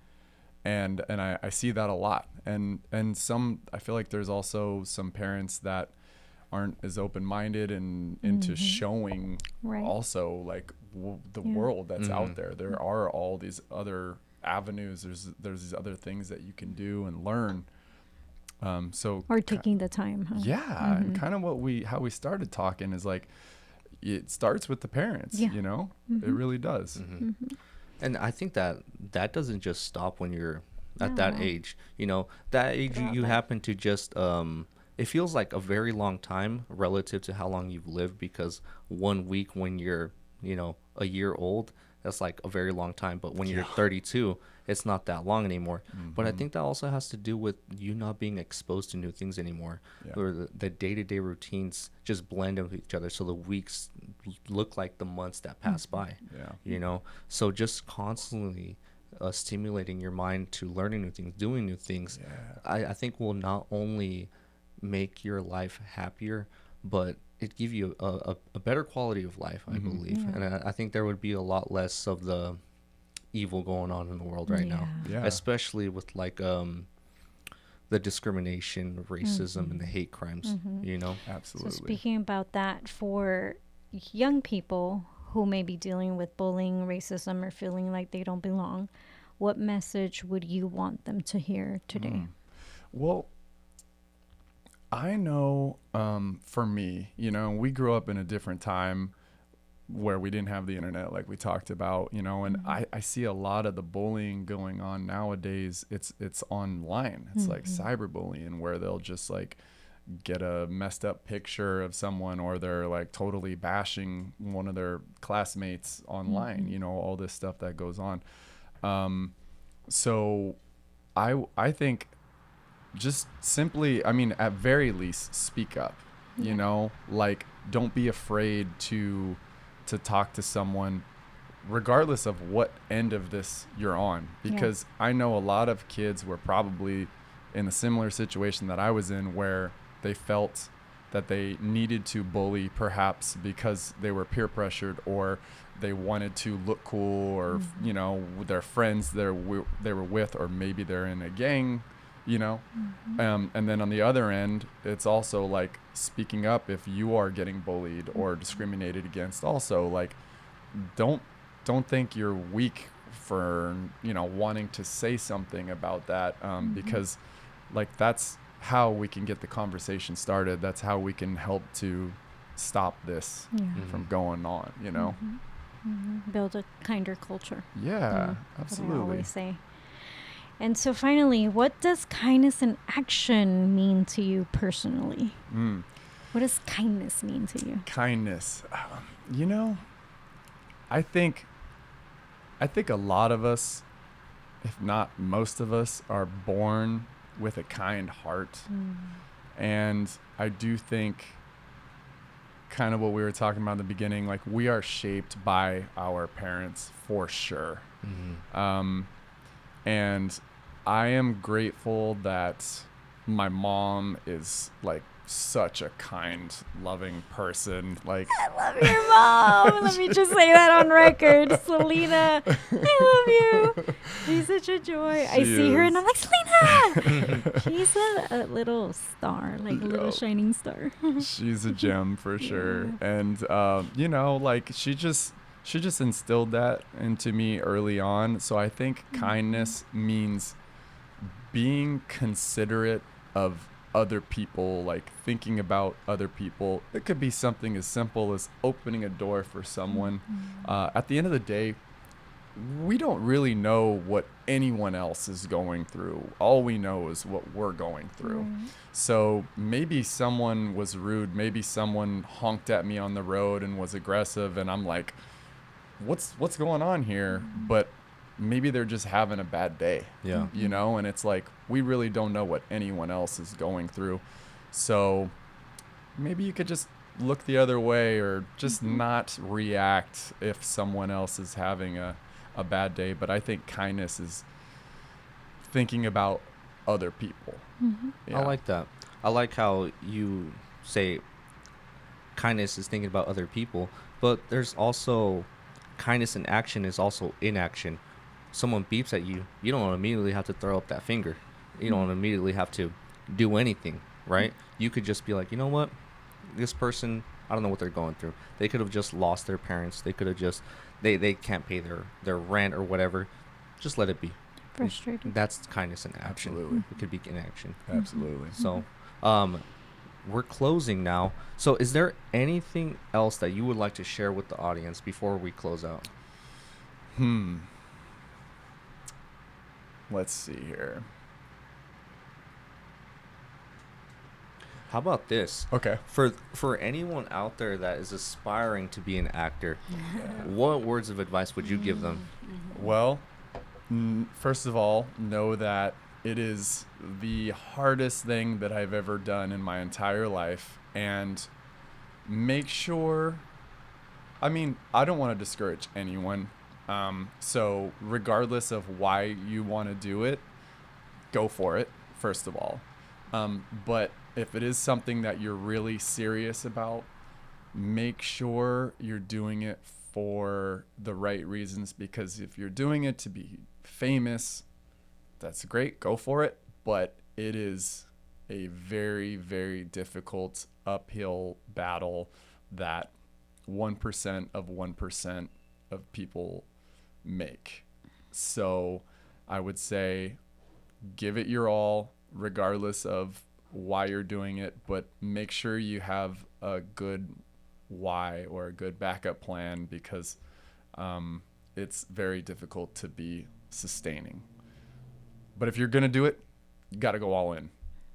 And I see that a lot. And some, I feel like there's also some parents that aren't as open-minded and into showing also like the world that's out there. There are all these other avenues. There's these other things that you can do and learn. So Or taking the time, huh? yeah, and kind of how we started talking is like it starts with the parents, Yeah. you know? It really does. And I think that that doesn't just stop when you're at that No. age. You know, that age Throughout you life. happen to just it feels like a very long time relative to how long you've lived, because 1 week when you're, you know, a year old, that's like a very long time, but when you're 32, it's not that long anymore. But I think that also has to do with you not being exposed to new things anymore, Yeah. or the day-to-day routines just blend with each other, so the weeks look like the months that pass by. Yeah. You know, so just constantly stimulating your mind to learning new things, doing new things, Yeah. I think will not only make your life happier, but it give you a better quality of life, I believe. Yeah. And I think there would be a lot less of the evil going on in the world right now, Yeah. Yeah. especially with like the discrimination, racism, and the hate crimes. You know. So Absolutely. speaking about that, for young people who may be dealing with bullying, racism, or feeling like they don't belong, what message would you want them to hear today? Well, I know for me, you know, we grew up in a different time where we didn't have the internet like we talked about, you know, and I see a lot of the bullying going on nowadays. It's online. It's like cyberbullying, where they'll just like get a messed up picture of someone, or they're like totally bashing one of their classmates online, you know, all this stuff that goes on. So I think just simply, I mean, at very least, speak up. You know, like don't be afraid to talk to someone, regardless of what end of this you're on. Because I know a lot of kids were probably in a similar situation that I was in, where they felt that they needed to bully, perhaps because they were peer pressured, or they wanted to look cool, or you know, their friends they were with, or maybe they're in a gang, you know. And then on the other end, it's also like speaking up if you are getting bullied or discriminated against. Also, like don't think you're weak for, you know, wanting to say something about that, because like that's how we can get the conversation started. That's how we can help to stop this from going on, you know. Build a kinder culture. Yeah, What I absolutely. always say. And so finally, what does kindness in action mean to you personally? What does kindness mean to you? Kindness, you know, I think a lot of us, if not most of us, are born with a kind heart. And I do think, kind of what we were talking about in the beginning, like we are shaped by our parents for sure. And I am grateful that my mom is like such a kind, loving person. Like, I love your mom. Let me just say that on record. Selena, I love you. She's such a joy. I She see her is. and I'm like, Selena. She's a little star, like a little shining star. she's a gem for sure. And you know, like she just instilled that into me early on. So I think kindness means being considerate of other people, like thinking about other people. It could be something as simple as opening a door for someone. At the end of the day, we don't really know what anyone else is going through. All we know is what we're going through. So maybe someone was rude, maybe someone honked at me on the road and was aggressive, and I'm like, what's going on here? But maybe they're just having a bad day. Yeah. You know, and it's like we really don't know what anyone else is going through. So maybe you could just look the other way, or just not react if someone else is having a bad day. But I think kindness is thinking about other people. I like that. I like how you say kindness is thinking about other people, but there's also kindness in action is also inaction. Someone beeps at you, you don't immediately have to throw up that finger. You don't immediately have to do anything, right? You could just be like, you know what? This person, I don't know what they're going through. They could have just lost their parents. They could have just, they can't pay their rent or whatever. Just let it be. Frustrated. That's kindness in action. Absolutely. It could be in action. Absolutely. So, we're closing now. So, is there anything else that you would like to share with the audience before we close out? Let's see here. How about this? Okay. For anyone out there that is aspiring to be an actor, what words of advice would you give them? Well, first of all, know that it is the hardest thing that I've ever done in my entire life. And make sure, I mean, I don't want to discourage anyone. So regardless of why you want to do it, go for it, first of all. But if it is something that you're really serious about, make sure you're doing it for the right reasons, because if you're doing it to be famous, that's great, go for it. But it is a very, very difficult uphill battle that 1% of 1% of people make. So I would say give it your all, regardless of why you're doing it, but make sure you have a good why or a good backup plan, because it's very difficult to be sustaining. But if you're going to do it, you got to go all in,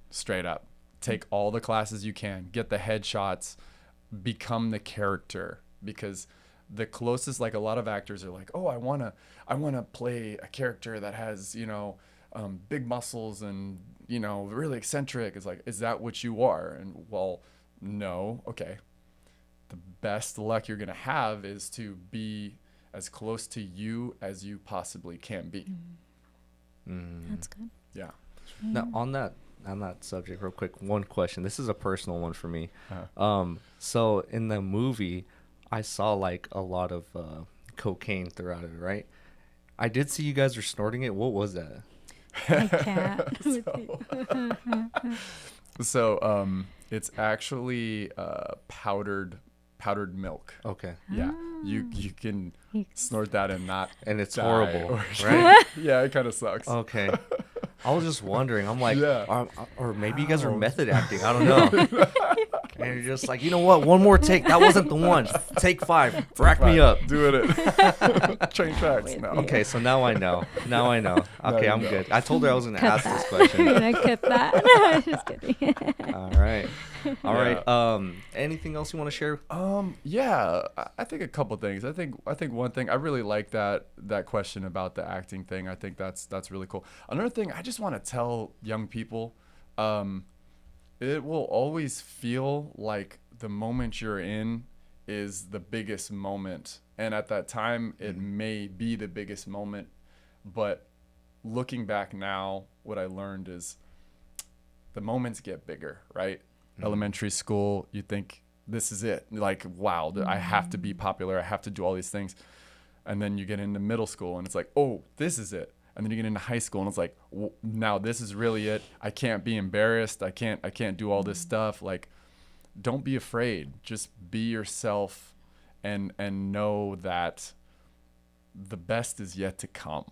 straight up. Take all the classes you can, get the headshots, become the character, because the closest, like a lot of actors are like, oh, I want to play a character that has, big muscles and, really eccentric. It's like, is that what you are? And well, no. Okay. The best luck you're going to have is to be as close to you as you possibly can be. That's good. Yeah. Now, on that subject, real quick, one question. This is a personal one for me. So in the movie, I saw like a lot of cocaine throughout it, right? I did see you guys were snorting it. What was that? I can't. So it's actually powdered milk. Okay. Yeah, you can snort that and not And it's die horrible, or- right? Yeah, it kind of sucks. Okay. I was just wondering. I'm like, Yeah. or maybe you guys are Ouch. method acting. I don't know. And you're just like, you know what? One more take. That wasn't the one. Take 5. Rack me up. Doing it. Train tracks now. Okay, so now I know. Now I know. Okay, you I'm know. good. I told her I was going to Cut ask that. this question. I cut that. Just kidding. All right. All right. Yeah. Anything else you want to share? Yeah, I think a couple things. I think one thing, I really like that question about the acting thing. I think that's really cool. Another thing, I just want to tell young people, it will always feel like the moment you're in is the biggest moment, and at that time it may be the biggest moment, but looking back now, what I learned is the moments get bigger, right? Elementary school, you think this is it. Like, wow, I have to be popular. I have to do all these things. And then you get into middle school and it's like, oh, this is it. And then you get into high school and it's like, now this is really it. I can't be embarrassed. I can't do all this stuff. Like, don't be afraid. Just be yourself and know that the best is yet to come.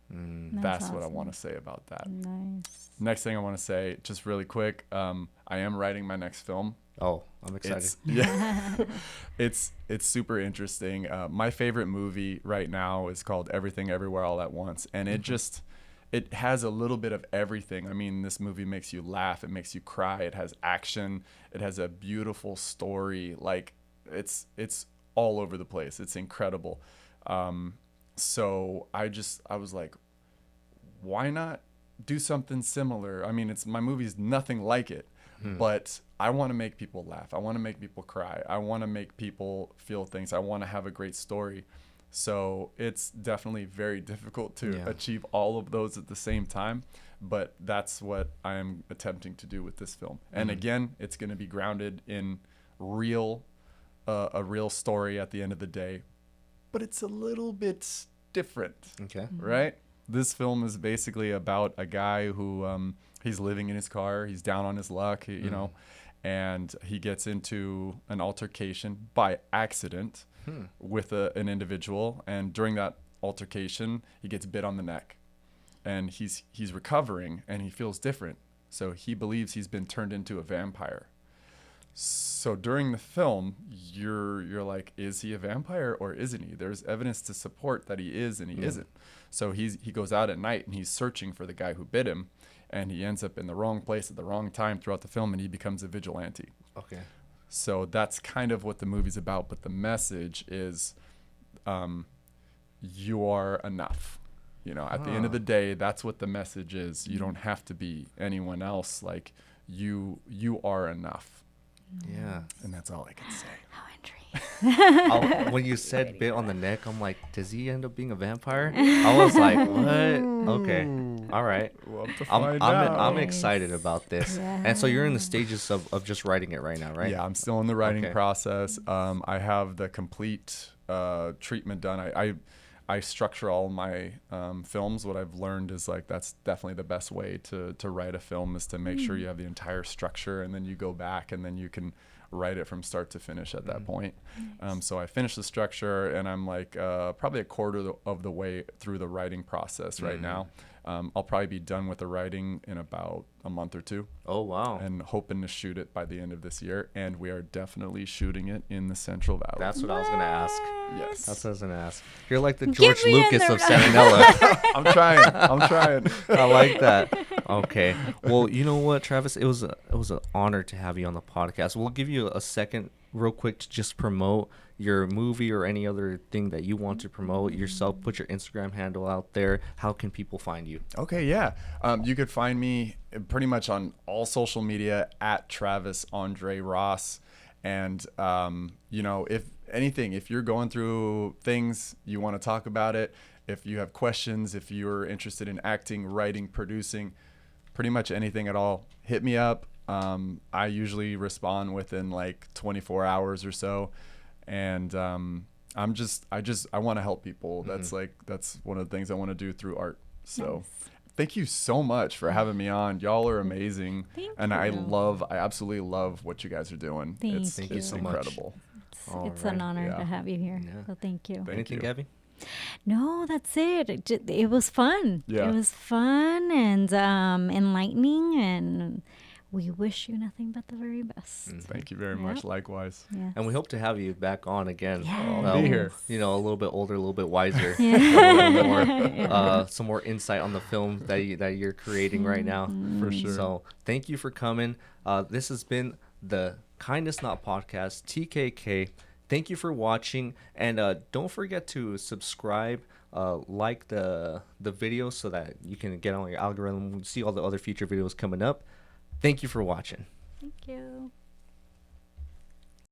That's what I want to say about that. Nice. Next thing I want to say, just really quick, I am writing my next film. Oh, I'm excited. It's super interesting. My favorite movie right now is called Everything Everywhere All at Once, and it has a little bit of everything. I mean, this movie makes you laugh, it makes you cry, it has action, it has a beautiful story. Like, it's all over the place. It's incredible. So I was like, why not do something similar? I mean, my movie's nothing like it, but I want to make people laugh. I want to make people cry. I want to make people feel things. I want to have a great story. So it's definitely very difficult to achieve all of those at the same time, but that's what I am attempting to do with this film. And again, it's going to be grounded in a real story at the end of the day, but it's a little bit different. Okay. Right? This film is basically about a guy who he's living in his car. He's down on his luck, you know, and he gets into an altercation by accident with an individual. And during that altercation, he gets bit on the neck. and he's recovering, and he feels different. So he believes he's been turned into a vampire. So during the film, you're like, is he a vampire or isn't he? There's evidence to support that he is and he isn't. So he goes out at night and he's searching for the guy who bit him, and he ends up in the wrong place at the wrong time throughout the film, and he becomes a vigilante. Okay. So that's kind of what the movie's about, but the message is, you are enough. You know, at the end of the day, that's what the message is. You don't have to be anyone else. Like, you are enough. Yeah. And that's all I can say. How intriguing. When you said bit on the neck, I'm like, does he end up being a vampire? I was like, what? Okay. All right. We'll have to I'm find out. I'm excited about this. And so you're in the Yes. stages of just writing it right now, right? Yeah, I'm still in the writing Okay. process. I have the complete treatment done. I structure all my films. What I've learned is, like, that's definitely the best way to write a film, is to make sure you have the entire structure, and then you go back and then you can write it from start to finish at that point. So I finished the structure, and I'm like probably a quarter of the way through the writing process right now. I'll probably be done with the writing in about a month or two, Oh, wow. and hoping to shoot it by the end of this year. And we are definitely shooting it in the Central Valley. That's what I was going to ask. Yes. That's what I was going to ask. You're like the Give George me in Lucas the of right. Santanella. I'm trying. I like that. Okay. Well, you know what, Travis? It was an honor to have you on the podcast. We'll give you a second real quick to just promote your movie or any other thing that you want to promote yourself. Put your Instagram handle out there. How can people find you? Okay, yeah. You could find me pretty much on all social media at Travis Andre Ross. And, you know, if anything, if you're going through things, you want to talk about it, if you have questions, if you're interested in acting, writing, producing, pretty much anything at all, hit me up. I usually respond within like 24 hours or so. And I want to help people. That's one of the things I want to do through art. So thank you so much for having me on. Y'all are amazing. Thank And you. I absolutely love what you guys are doing. Thank you so much. incredible. It's an honor Yeah. to have you here. Yeah. So thank you. Thank Anything, you. Gabby? No, that's it. It was fun. Yeah. It was fun and enlightening, and we wish you nothing but the very best. Thank you very Yep. much. Likewise. Yeah. And we hope to have you back on again. Yes. I'll be here. You know, a little bit older, a little bit wiser, Yeah. a little more, some more insight on the film that you're creating right now. For sure. So thank you for coming. This has been the Kindness Not Podcast, TKK. Thank you for watching, and don't forget to subscribe, like the video so that you can get on your algorithm and see all the other future videos coming up. Thank you for watching. Thank you.